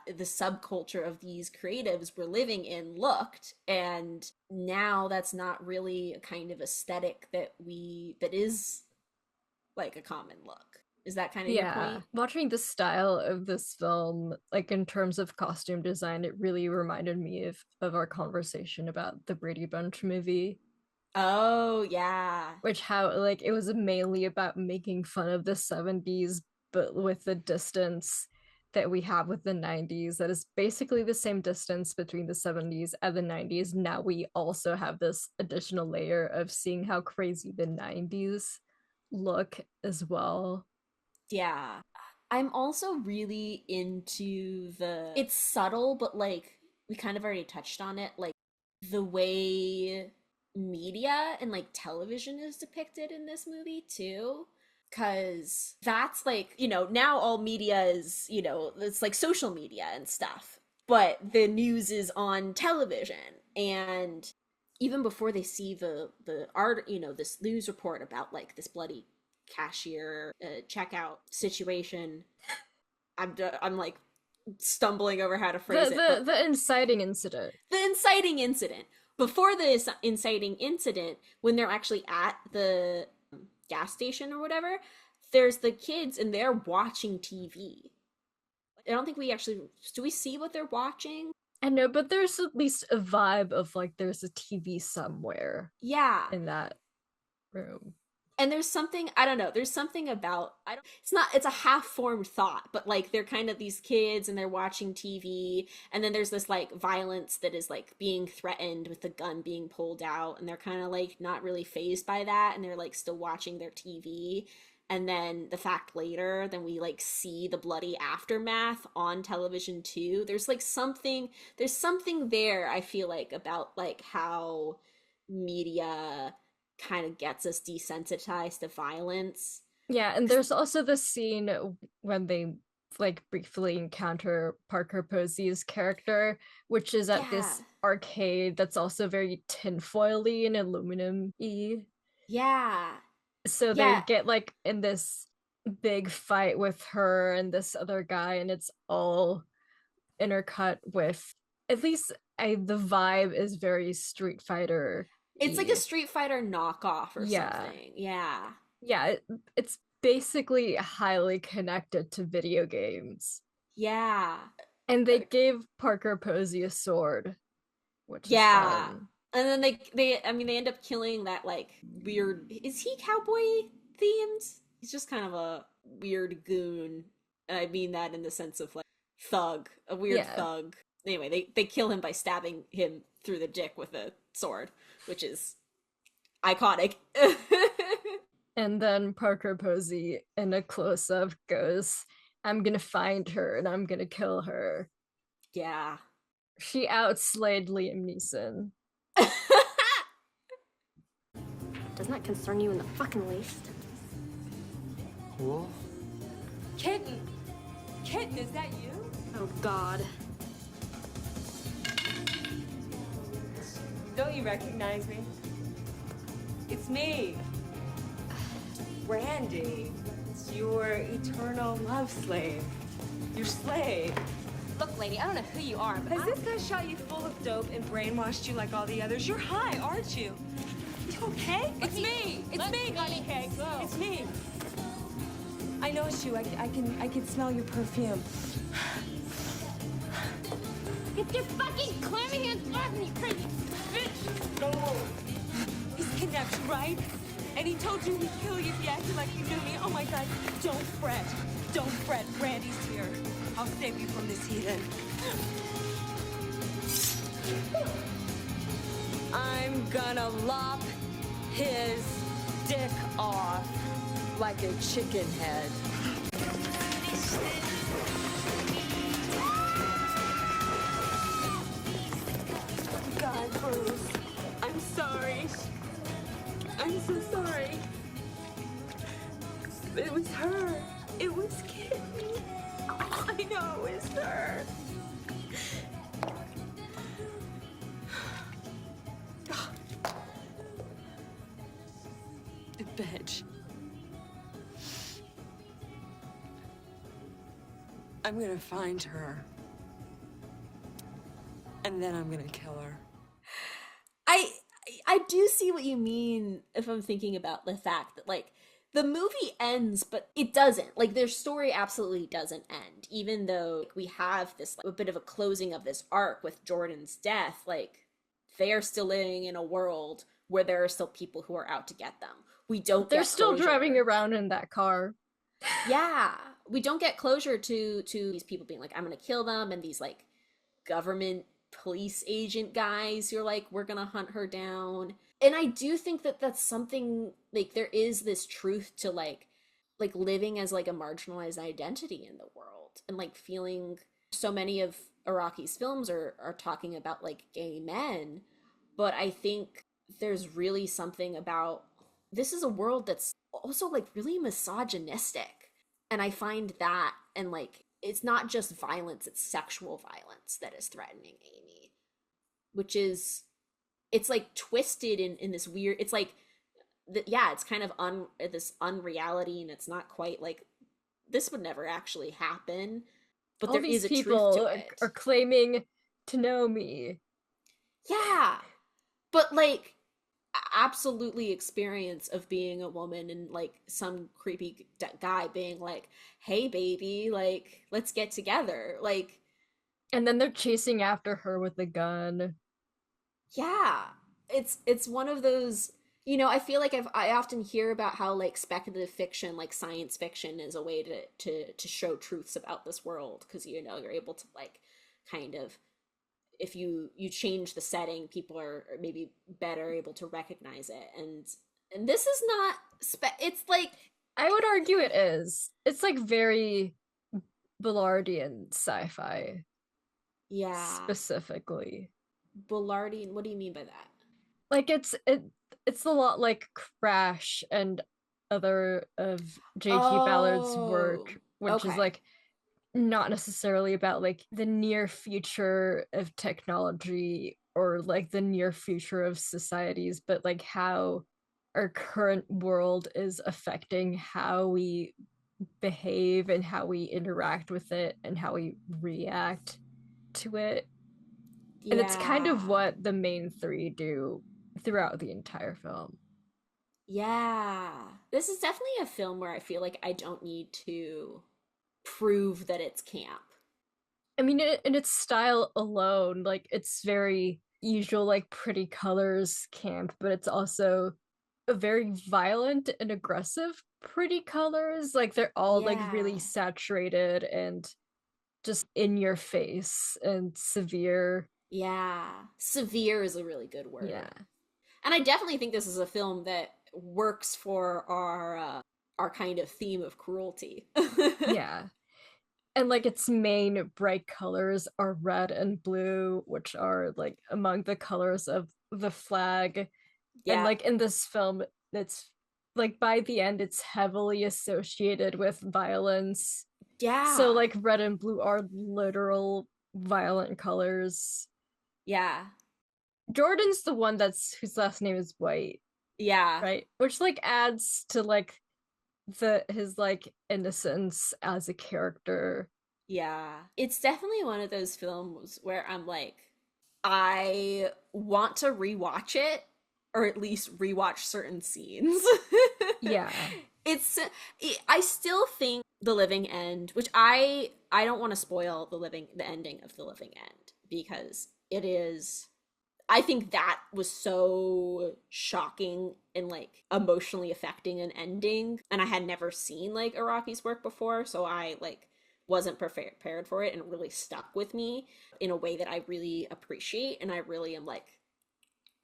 the subculture of these creatives we're living in looked, and now that's not really a kind of aesthetic that is like a common look. Is that kind of your point?
Watching the style of this film, like in terms of costume design, it really reminded me of our conversation about the Brady Bunch movie.
Oh yeah.
Which, how like it was mainly about making fun of the 70s, but with the distance that we have with the 90s, that is basically the same distance between the 70s and the 90s. Now we also have this additional layer of seeing how crazy the 90s look as well.
Yeah. I'm also really into it's subtle, but like we kind of already touched on it, like the way media and like television is depicted in this movie too. Because that's like, you know, now all media is, you know, it's like social media and stuff, but the news is on television. And even before they see the art, you know, this news report about like this bloody cashier checkout situation, I'm like stumbling over how to phrase it.
The inciting incident.
The inciting incident. Before the inciting incident, when they're actually at the gas station or whatever, there's the kids and they're watching TV. I don't think we actually, do we see what they're watching?
I know, but there's at least a vibe of like there's a TV somewhere
Yeah.
in that room.
And there's something, I don't know, there's something about, it's a half-formed thought, but like they're kind of these kids and they're watching TV, and then there's this like violence that is like being threatened with the gun being pulled out, and they're kind of like not really fazed by that, and they're like still watching their TV. And then the fact later, then we like see the bloody aftermath on television too. There's something there, I feel like, about like how media kind of gets us desensitized to violence.
Yeah, and there's also the scene when they like briefly encounter Parker Posey's character, which is at this arcade that's also very tinfoily and aluminum-y.
Yeah.
So they get like in this big fight with her and this other guy, and it's all intercut with, at least the vibe is very Street Fighter.
It's like a Street Fighter knockoff or something. Yeah.
Yeah, it's basically highly connected to video games.
Yeah.
And they gave Parker Posey a sword, which is fun.
And then they end up killing that like weird, is he cowboy themed? He's just kind of a weird goon. And I mean that in the sense of like thug, a weird thug. Anyway, they kill him by stabbing him through the dick with a sword, which is iconic.
And then Parker Posey in a close-up goes, "I'm gonna find her and I'm gonna kill her."
Yeah.
She outslayed Liam Neeson.
Doesn't that concern you in the fucking least?
Cool.
Kitten! Kitten, is that you?
Oh, God.
Don't you recognize me? It's me. Randy. It's your eternal love slave. Your slave.
Look, lady, I don't know who you are, but
Has this guy shot you full of dope and brainwashed you like all the others? You're high, aren't you? You okay? It's me. It's me, honey cake. It's me. I know it's you. I can smell your perfume.
Get your fucking clammy hands off me, you crazy bitch!
Go. He's kidnapped you, right? And he told you he'd kill you if you acted like you knew me. Oh my God, don't fret. Don't fret. Randy's here. I'll save you from this heathen. I'm gonna lop his dick off like a chicken head. God, Bruce, I'm sorry. I'm so sorry. But it was her. It was Kitten. I know it was her. The bitch. I'm gonna find her. And then I'm gonna kill her.
I do see what you mean if I'm thinking about the fact that like the movie ends, but it doesn't. Like their story absolutely doesn't end, even though we have this like, a bit of a closing of this arc with Jordan's death. Like they are still living in a world where there are still people who are out to get them. They're
still driving around in that car.
Yeah, we don't get closure to these people being like, I'm gonna kill them, and these like government police agent guys who are like, we're gonna hunt her down. And I do think that that's something, like there is this truth to like living as like a marginalized identity in the world, and like feeling, so many of Araki's films are talking about like gay men, but I think there's really something about, this is a world that's also like really misogynistic, and I find that, and like it's not just violence, it's sexual violence that is threatening Amy, which is, it's like twisted in this weird, it's like it's kind of this unreality, and it's not quite like this would never actually happen, but
all
there
these
is a
people
truth to it.
Are claiming to know me.
Yeah, but like absolutely experience of being a woman, and like some creepy guy being like, hey baby, like let's get together, like
And then they're chasing after her with the gun.
Yeah, it's one of those, you know, I feel like I often hear about how like speculative fiction, like science fiction, is a way to show truths about this world, because you know you're able to like kind of, if you change the setting, people are maybe better able to recognize it. And this is not it's like,
I would argue it is. It's like very Ballardian sci-fi
yeah,
specifically.
Bullardian, what do you mean by that?
Like it's a lot like Crash and other of J.G. Ballard's
Oh,
work, which is
okay.
like not necessarily about like the near future of technology or like the near future of societies, but like how our current world is affecting how we behave and how we interact with it and how we react to it. And it's kind of
Yeah.
what the main three do throughout the entire film.
Yeah. This is definitely a film where I feel like I don't need to prove that it's camp.
I mean, in its style alone, like it's very usual, like pretty colors camp, but it's also a very violent and aggressive pretty colors. Like they're all like really
Yeah.
saturated and just in your face and severe.
Yeah. Severe is a really good
Yeah.
word. And I definitely think this is a film that works for our kind of theme of cruelty.
Yeah. And like its main bright colors are red and blue, which are like among the colors of the flag. And
Yeah.
like in this film, it's like by the end, it's heavily associated with violence. So
Yeah.
like red and blue are literal violent colors.
Yeah.
Jordan's the one that's whose last name is White,
Yeah.
right? Which like adds to like the his like innocence as a character.
Yeah. It's definitely one of those films where I'm like, I want to rewatch it, or at least rewatch certain scenes.
Yeah.
It's I still think The Living End, which I don't want to spoil the ending of The Living End, because it is, I think that was so shocking and like emotionally affecting an ending. And I had never seen like Araki's work before, so I like wasn't prepared for it, and it really stuck with me in a way that I really appreciate. And I really am like,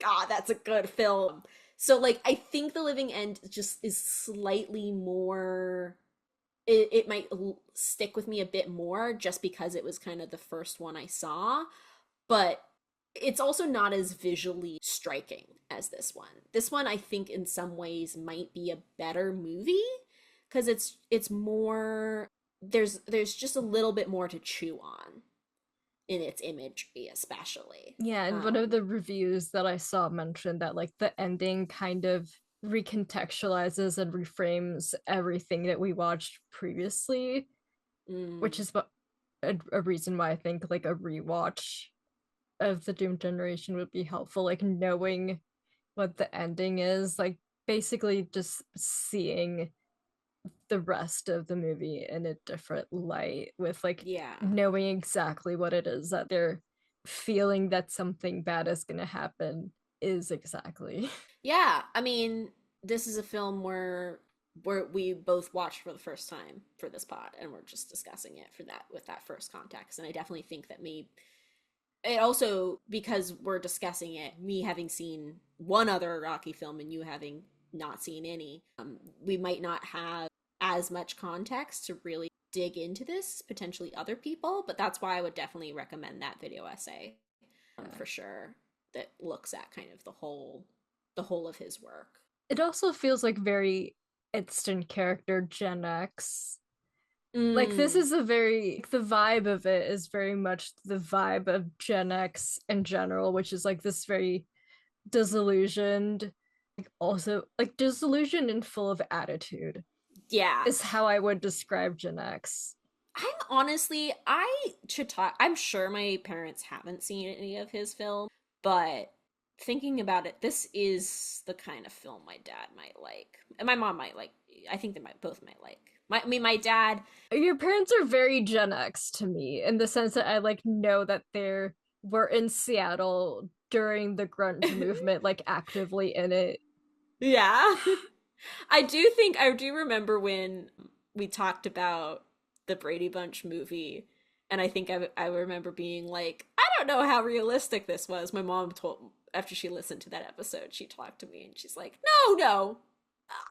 God, that's a good film. So like I think The Living End just is slightly more, it might stick with me a bit more just because it was kind of the first one I saw, but it's also not as visually striking as this one. This one I think in some ways might be a better movie, because it's more, there's just a little bit more to chew on in its imagery especially.
Yeah, and one of the reviews that I saw mentioned that like the ending kind of recontextualizes and reframes everything that we watched previously, which is what a reason why I think like a rewatch of the Doom Generation would be helpful, like knowing what the ending is, like basically just seeing the rest of the movie in a different light with like
Yeah.
knowing exactly what it is that they're feeling that something bad is going to happen is exactly.
Yeah, I mean, this is a film where we both watched for the first time for this pod, and we're just discussing it for that, with that first context. And I definitely think that it also, because we're discussing it, me having seen one other Rocky film and you having not seen any, we might not have as much context to really dig into this, potentially other people, but that's why I would definitely recommend that video essay, for sure, that looks at kind of the whole of his work.
It also feels like very instant character Gen X. Like this is a very, the vibe of it is very much the vibe of Gen X in general, which is like this very disillusioned, like also like disillusioned and full of attitude.
Yeah,
Is how I would describe Gen X.
I'm sure my parents haven't seen any of his film, but thinking about it, this is the kind of film my dad might like, and my mom might like. I think they both might like. My dad.
Your parents are very Gen X to me in the sense that I like know that they were in Seattle during the grunge movement, like actively in it.
Yeah. I do remember when we talked about the Brady Bunch movie, and I think I remember being like, I don't know how realistic this was. My mom told, after she listened to that episode, she talked to me and she's like, no,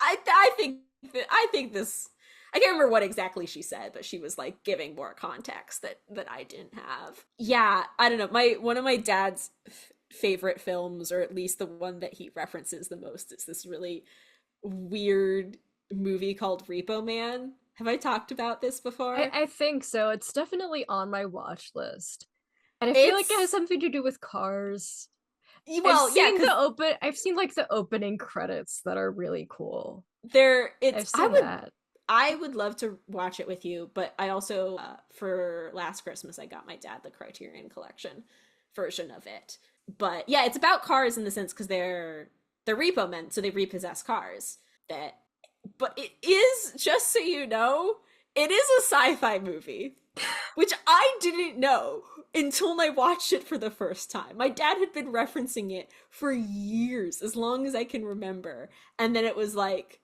I think this. I can't remember what exactly she said, but she was like giving more context that I didn't have. Yeah, I don't know. One of my dad's favorite films, or at least the one that he references the most, is this really weird movie called Repo Man. Have I talked about this before?
I think so. It's definitely on my watch list. And I feel like it has something to do with cars.
Well,
I've seen like the opening credits that are really cool.
I would love to watch it with you, but I also for last Christmas I got my dad the Criterion Collection version of it. But yeah, it's about cars in the sense because they're repo men, so they repossess cars. But it is, just so you know, it is a sci-fi movie, which I didn't know until I watched it for the first time. My dad had been referencing it for years, as long as I can remember, and then it was like,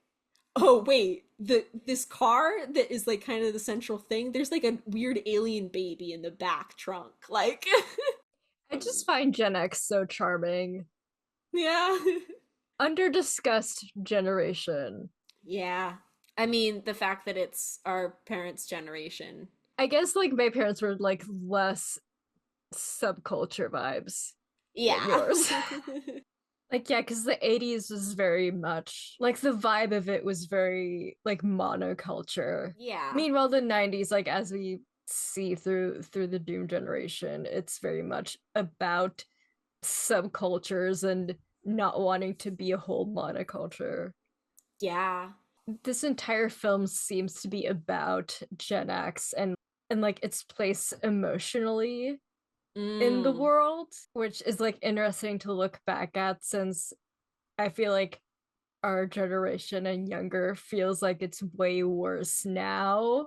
oh wait, this car that is like kind of the central thing, there's like a weird alien baby in the back trunk, like.
I just find Gen X so charming.
Yeah.
Under-discussed generation.
Yeah. I mean, the fact that it's our parents' generation.
I guess like my parents were like less subculture vibes.
Yeah.
Yours. Like, yeah, because the 80s was very much like the vibe of it was very like monoculture.
Yeah.
Meanwhile, the 90s, like as we see through the Doom generation, it's very much about subcultures and not wanting to be a whole monoculture.
Yeah.
This entire film seems to be about Gen X and like its place emotionally in the world, which is like interesting to look back at, since I feel like our generation and younger feels like it's way worse now.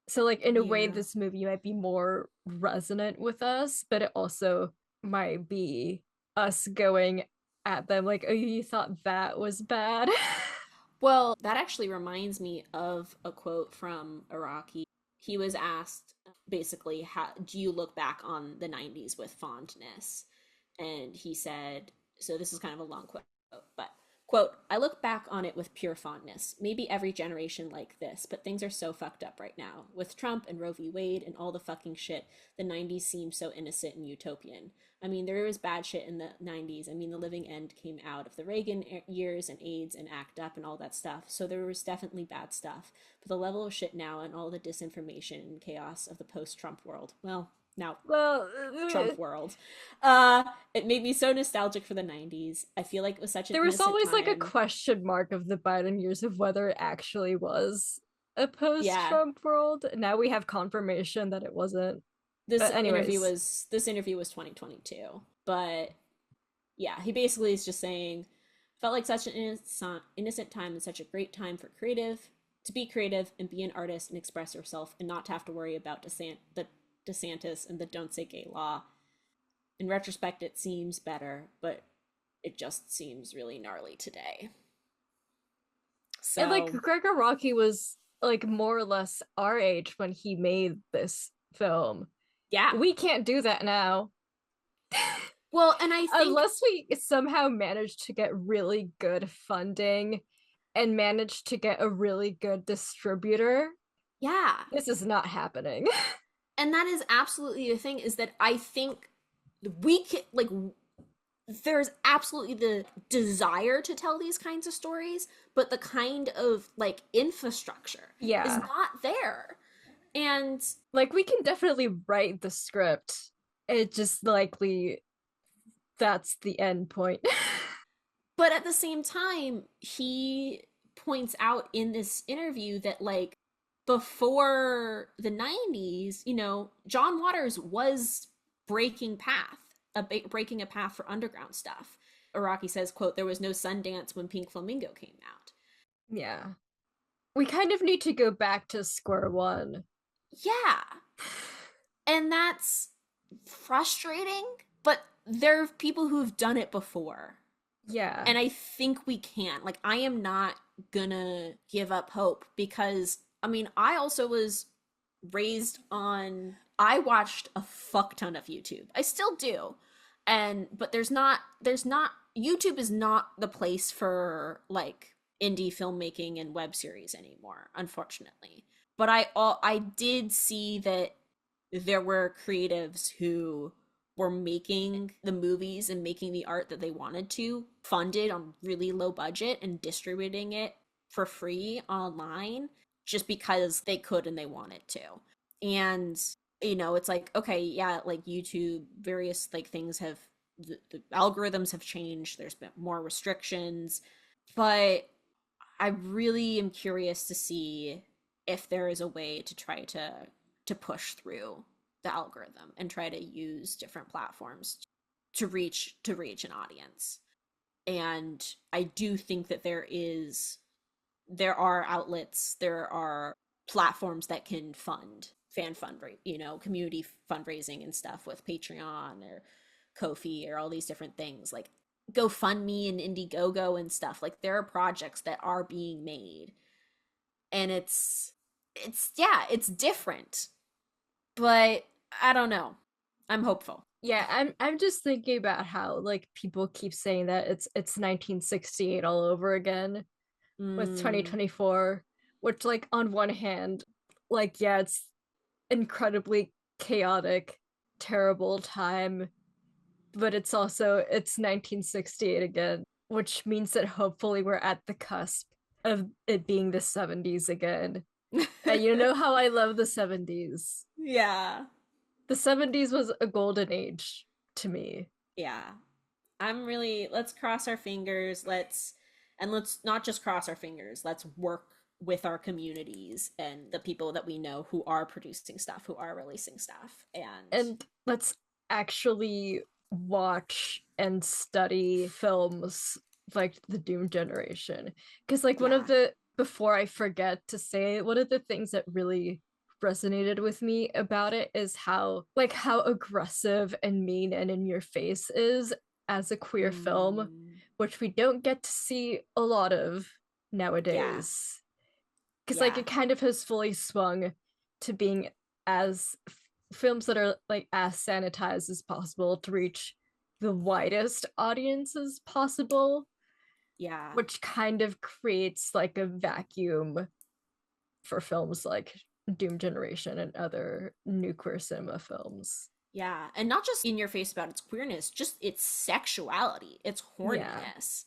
So like in a way this movie might be more resonant with us, but it also might be us going at them like, oh, you thought that was bad.
Well, that actually reminds me of a quote from Araki. He was asked basically, how do you look back on the 90s with fondness? And he said, so this is kind of a long quote, but quote, I look back on it with pure fondness. Maybe every generation like this, but things are so fucked up right now. With Trump and Roe v. Wade and all the fucking shit, the 90s seem so innocent and utopian. I mean, there was bad shit in the 90s. I mean, The Living End came out of the Reagan years and AIDS and ACT UP and all that stuff. So there was definitely bad stuff. But the level of shit now and all the disinformation and chaos of the post-Trump world, Trump world. It made me so nostalgic for the 90s. I feel like it was such an
There was always
time.
like a question mark of the Biden years of whether it actually was a post-Trump world. Now we have confirmation that it wasn't.
This interview was 2022. But yeah, he basically is just saying, felt like such an innocent time and such a great time to be creative and be an artist and express yourself and not to have to worry about DeSantis and the Don't Say Gay law. In retrospect, it seems better, but it just seems really gnarly today. So,
and like Gregg Araki was like more or less our age when he made this film.
Yeah,
we can't do that now.
Well, and I think
unless we somehow manage to get really good funding and manage to get a really good distributor, this is not happening.
And that is absolutely the thing, is that I think we can, like, there's absolutely the desire to tell these kinds of stories, but the kind of like infrastructure is not there. And
like we can definitely write the script. It just likely that's the end point.
But at the same time, he points out in this interview that like before the 90s, you know, John Waters was breaking a path for underground stuff. Araki says, quote, there was no Sundance when Pink Flamingo came out.
Yeah. we kind of need to go back to square one.
Yeah. And that's frustrating, but there are people who've done it before.
Yeah.
And I think we can. Like, I am not gonna give up hope because, I mean, I also was raised on, I watched a fuck ton of YouTube. I still do. But YouTube is not the place for, like, indie filmmaking and web series anymore, unfortunately. But I did see that there were creatives who were making the movies and making the art that they wanted to, funded on really low budget and distributing it for free online just because they could and they wanted to. And it's like, okay, yeah, like YouTube, various like things have, the algorithms have changed, there's been more restrictions, but I really am curious to see if there is a way to try to push through the algorithm and try to use different platforms to reach an audience. And I do think that there are outlets, there are platforms that can fund community fundraising and stuff with Patreon or Ko-fi or all these different things, like GoFundMe and Indiegogo and stuff. Like, there are projects that are being made, and it's different, but I don't know. I'm hopeful.
Yeah, I'm just thinking about how, like, people keep saying that it's 1968 all over again with 2024, which, like, on one hand, like, yeah, it's incredibly chaotic, terrible time, but it's 1968 again, which means that hopefully we're at the cusp of it being the 70s again. And you know how I love the 70s.
Yeah.
The 70s was a golden age to me.
Yeah. Let's cross our fingers. Let's not just cross our fingers. Let's work with our communities and the people that we know who are producing stuff, who are releasing stuff.
And let's actually watch and study films like the Doom generation. Because, like, before I forget to say, one of the things that really resonated with me about it is how aggressive and mean and in your face is as a queer film, which we don't get to see a lot of nowadays. Because like, it kind of has fully swung to being as films that are like as sanitized as possible to reach the widest audiences possible.
Yeah.
Which kind of creates like a vacuum for films like Doom Generation and other new queer cinema films.
Yeah, and not just in your face about its queerness, just its sexuality, its horniness.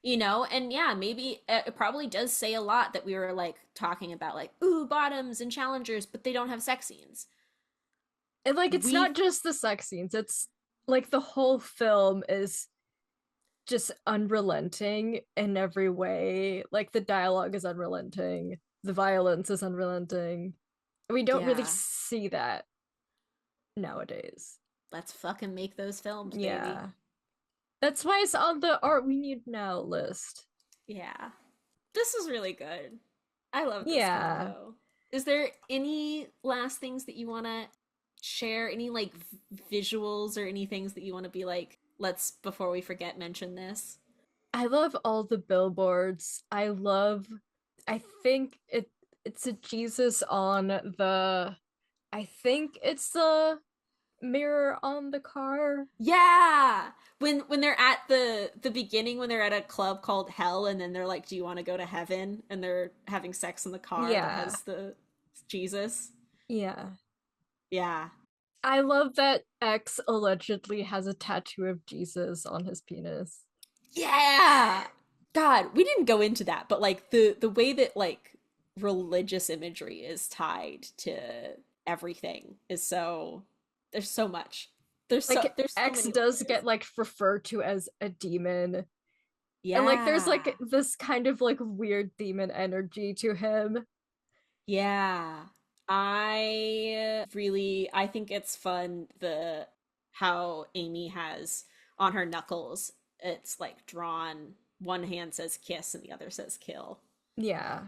And yeah, maybe it probably does say a lot that we were like talking about, like, ooh, bottoms and challengers, but they don't have sex scenes.
And like, it's not just the sex scenes, it's like the whole film is just unrelenting in every way. Like, the dialogue is unrelenting, the violence is unrelenting. We don't really see that nowadays.
Let's fucking make those films, baby.
Yeah. That's why it's on the Art We Need Now list.
Yeah. This is really good. I love this combo. Is there any last things that you want to share? Any, like, visuals or any things that you want to be like, let's, before we forget, mention this?
I love all the billboards. I think it's a Jesus on the, I think it's the mirror on the car.
Yeah, when they're at the beginning, when they're at a club called Hell, and then they're like, do you want to go to heaven, and they're having sex in the car that has the Jesus.
Yeah
I
love that X allegedly has a tattoo of Jesus on his penis.
Yeah, God, we didn't go into that, but like the way that like religious imagery is tied to everything is so, there's so much. There's
like,
there's so
X
many
does
layers.
get like referred to as a demon.
Yeah,
And like, there's like this kind of like weird demon energy to him.
Yeah, I think it's fun how Amy has on her knuckles, it's like drawn, one hand says kiss and the other says kill.
Yeah.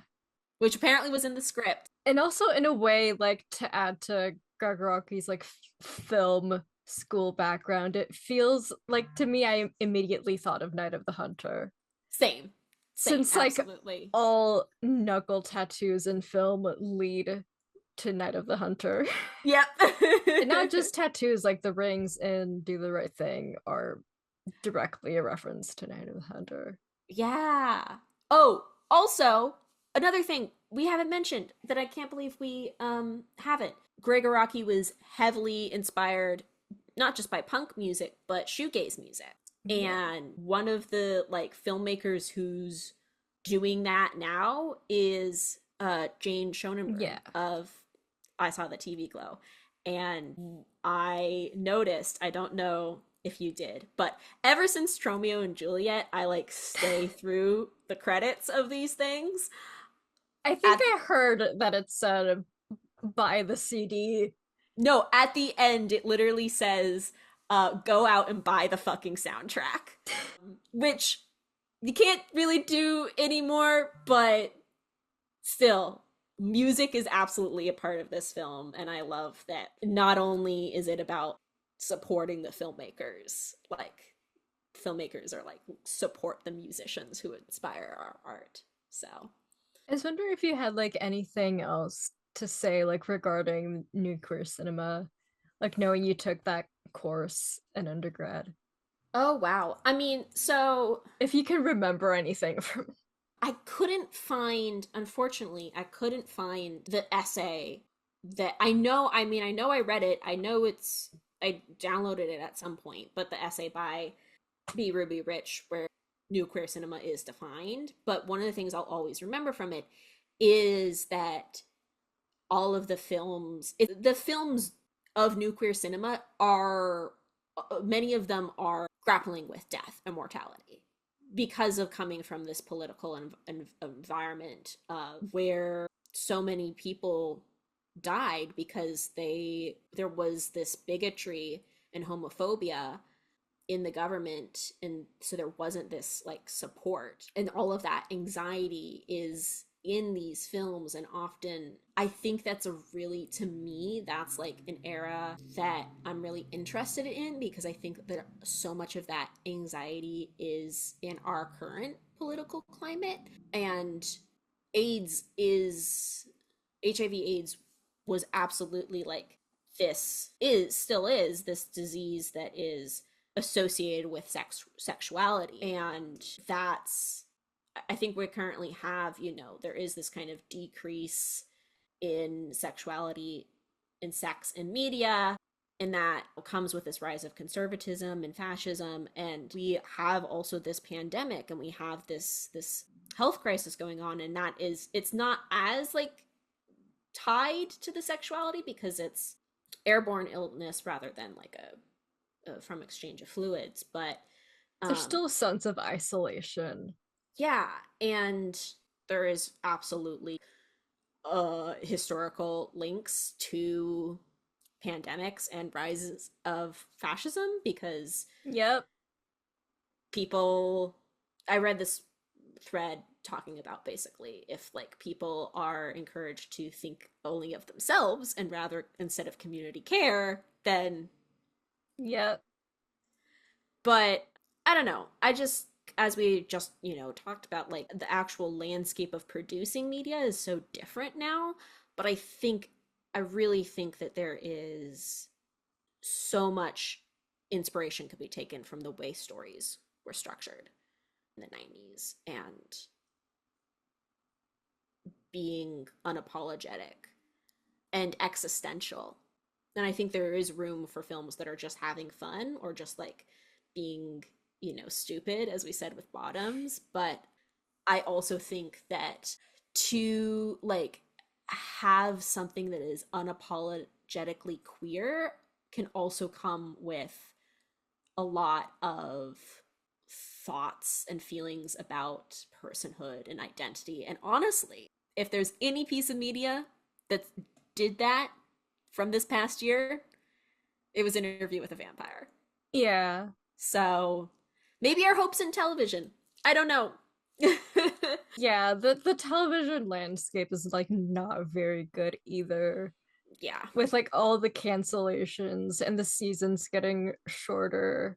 which apparently was in the script.
And also, in a way, like, to add to Gregg Araki's, like, film school background, it feels like, to me, I immediately thought of Night of the Hunter.
Same,
Since,
absolutely.
like, all knuckle tattoos in film lead to Night of the Hunter.
Yep.
And not just tattoos, like the rings in Do the Right Thing are directly a reference to Night of the Hunter.
Yeah. Oh, also, another thing we haven't mentioned that I can't believe we haven't. Gregg Araki was heavily inspired not just by punk music, but shoegaze music. Yeah. And one of the like filmmakers who's doing that now is Jane Schonenberg of I Saw the TV Glow. And I noticed, I don't know if you did, but ever since Romeo and Juliet, I like stay through the credits of these things.
I think I heard that it said buy the CD.
No, at the end it literally says go out and buy the fucking soundtrack. Which you can't really do anymore, but still, music is absolutely a part of this film, and I love that not only is it about supporting the filmmakers, like filmmakers are like support the musicians who inspire our art. So
I was wondering if you had like anything else to say like regarding new queer cinema, like knowing you took that course in undergrad.
Oh wow. I mean, so
if you can remember anything from
I couldn't find, unfortunately, I couldn't find the essay that I know I read it. I know I downloaded it at some point, but the essay by B. Ruby Rich, where new queer cinema is defined. But one of the things I'll always remember from it is that all of the films of new queer cinema are, many of them are grappling with death and mortality, because of coming from this political environment where so many people died because there was this bigotry and homophobia in the government, and so there wasn't this like support, and all of that anxiety is in these films. And often I think that's to me that's like an era that I'm really interested in, because I think that so much of that anxiety is in our current political climate. And HIV/AIDS was absolutely like still is this disease that is associated with sexuality. And I think we currently have, there is this kind of decrease in sexuality and sex in media, and that comes with this rise of conservatism and fascism. And we have also this pandemic, and we have this health crisis going on, and it's not as like tied to the sexuality because it's airborne illness rather than like from exchange of fluids. But
there's still a sense of isolation.
Yeah, and there is absolutely historical links to pandemics and rises of fascism, because I read this thread talking about basically if like people are encouraged to think only of themselves and instead of community care, then but I don't know, as we just, talked about, like the actual landscape of producing media is so different now. But I really think that there is so much inspiration could be taken from the way stories were structured in the 90s, and being unapologetic and existential. And I think there is room for films that are just having fun or just like being stupid, as we said with Bottoms. But I also think that to like have something that is unapologetically queer can also come with a lot of thoughts and feelings about personhood and identity. And honestly, if there's any piece of media that did that from this past year, it was an Interview with a Vampire.
Yeah.
So maybe our hope's in television. I don't know.
Yeah, the television landscape is like not very good either.
Yeah.
With like all the cancellations and the seasons getting shorter.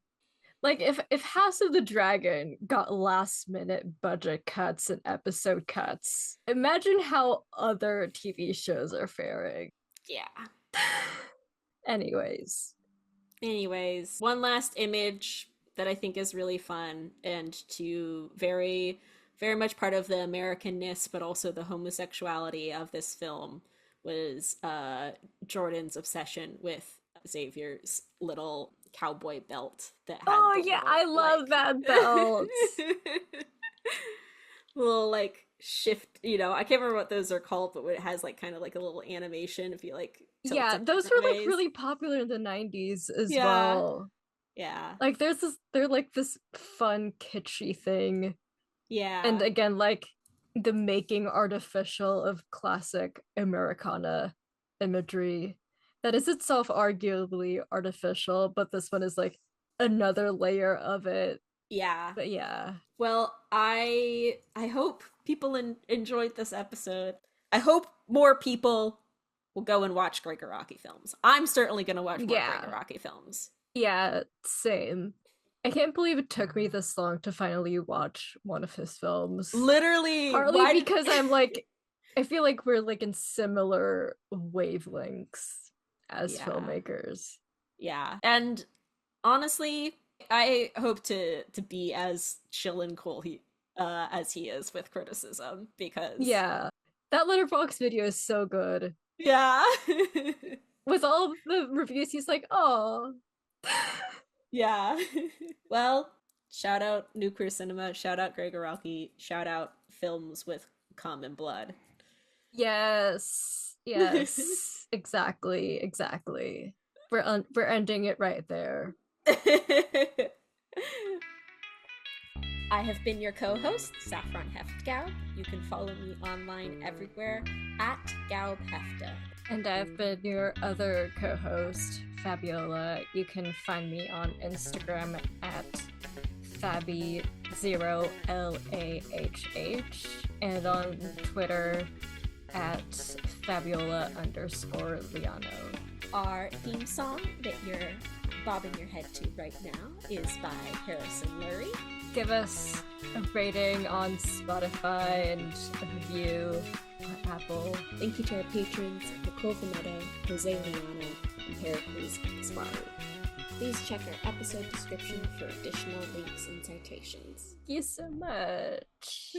Like if House of the Dragon got last minute budget cuts and episode cuts, imagine how other TV shows are faring.
Yeah.
Anyways,
one last image that I think is really fun and to very, very much part of the Americanness, but also the homosexuality of this film was Jordan's obsession with Xavier's little cowboy belt that had
I love that belt.
Little like shift, I can't remember what those are called, but it has like kind of like a little animation if you like
yeah, those were like really popular in the 90s as well.
Yeah.
Like they're like this fun kitschy thing.
Yeah.
And again, like the making artificial of classic Americana imagery that is itself arguably artificial, but this one is like another layer of it.
Yeah.
But yeah.
Well, I hope people enjoyed this episode. I hope more people will go and watch Gregg Araki films. I'm certainly going to watch more Gregg Araki films.
Yeah, same. I can't believe it took me this long to finally watch one of his films.
Literally.
Partly because I'm like, I feel like we're like in similar wavelengths as filmmakers.
Yeah. And honestly, I hope to be as chill and cool as he is with criticism, because
yeah, that Letterboxd video is so good.
Yeah.
With all the reviews, he's like, oh.
Yeah. Well, shout out New Queer Cinema, shout out Gregg Araki, shout out films with common blood.
Yes. Exactly. We're ending it right there.
I have been your co-host, Saffron Hefta-Gaub. You can follow me online everywhere at Gaub Hefta.
And I've been your other co-host, Fabiola. You can find me on Instagram at Fabi0LAHH and on Twitter at Fabiola_Liaño.
Our theme song that you're bobbing your head to right now is by Harrison Lurie.
Give us a rating on Spotify and a review on Apple.
Thank you to our patrons, Nicole Veneto, Jose Liano, and Pericles Sparrow. Please check our episode description for additional links and citations.
Thank you so much.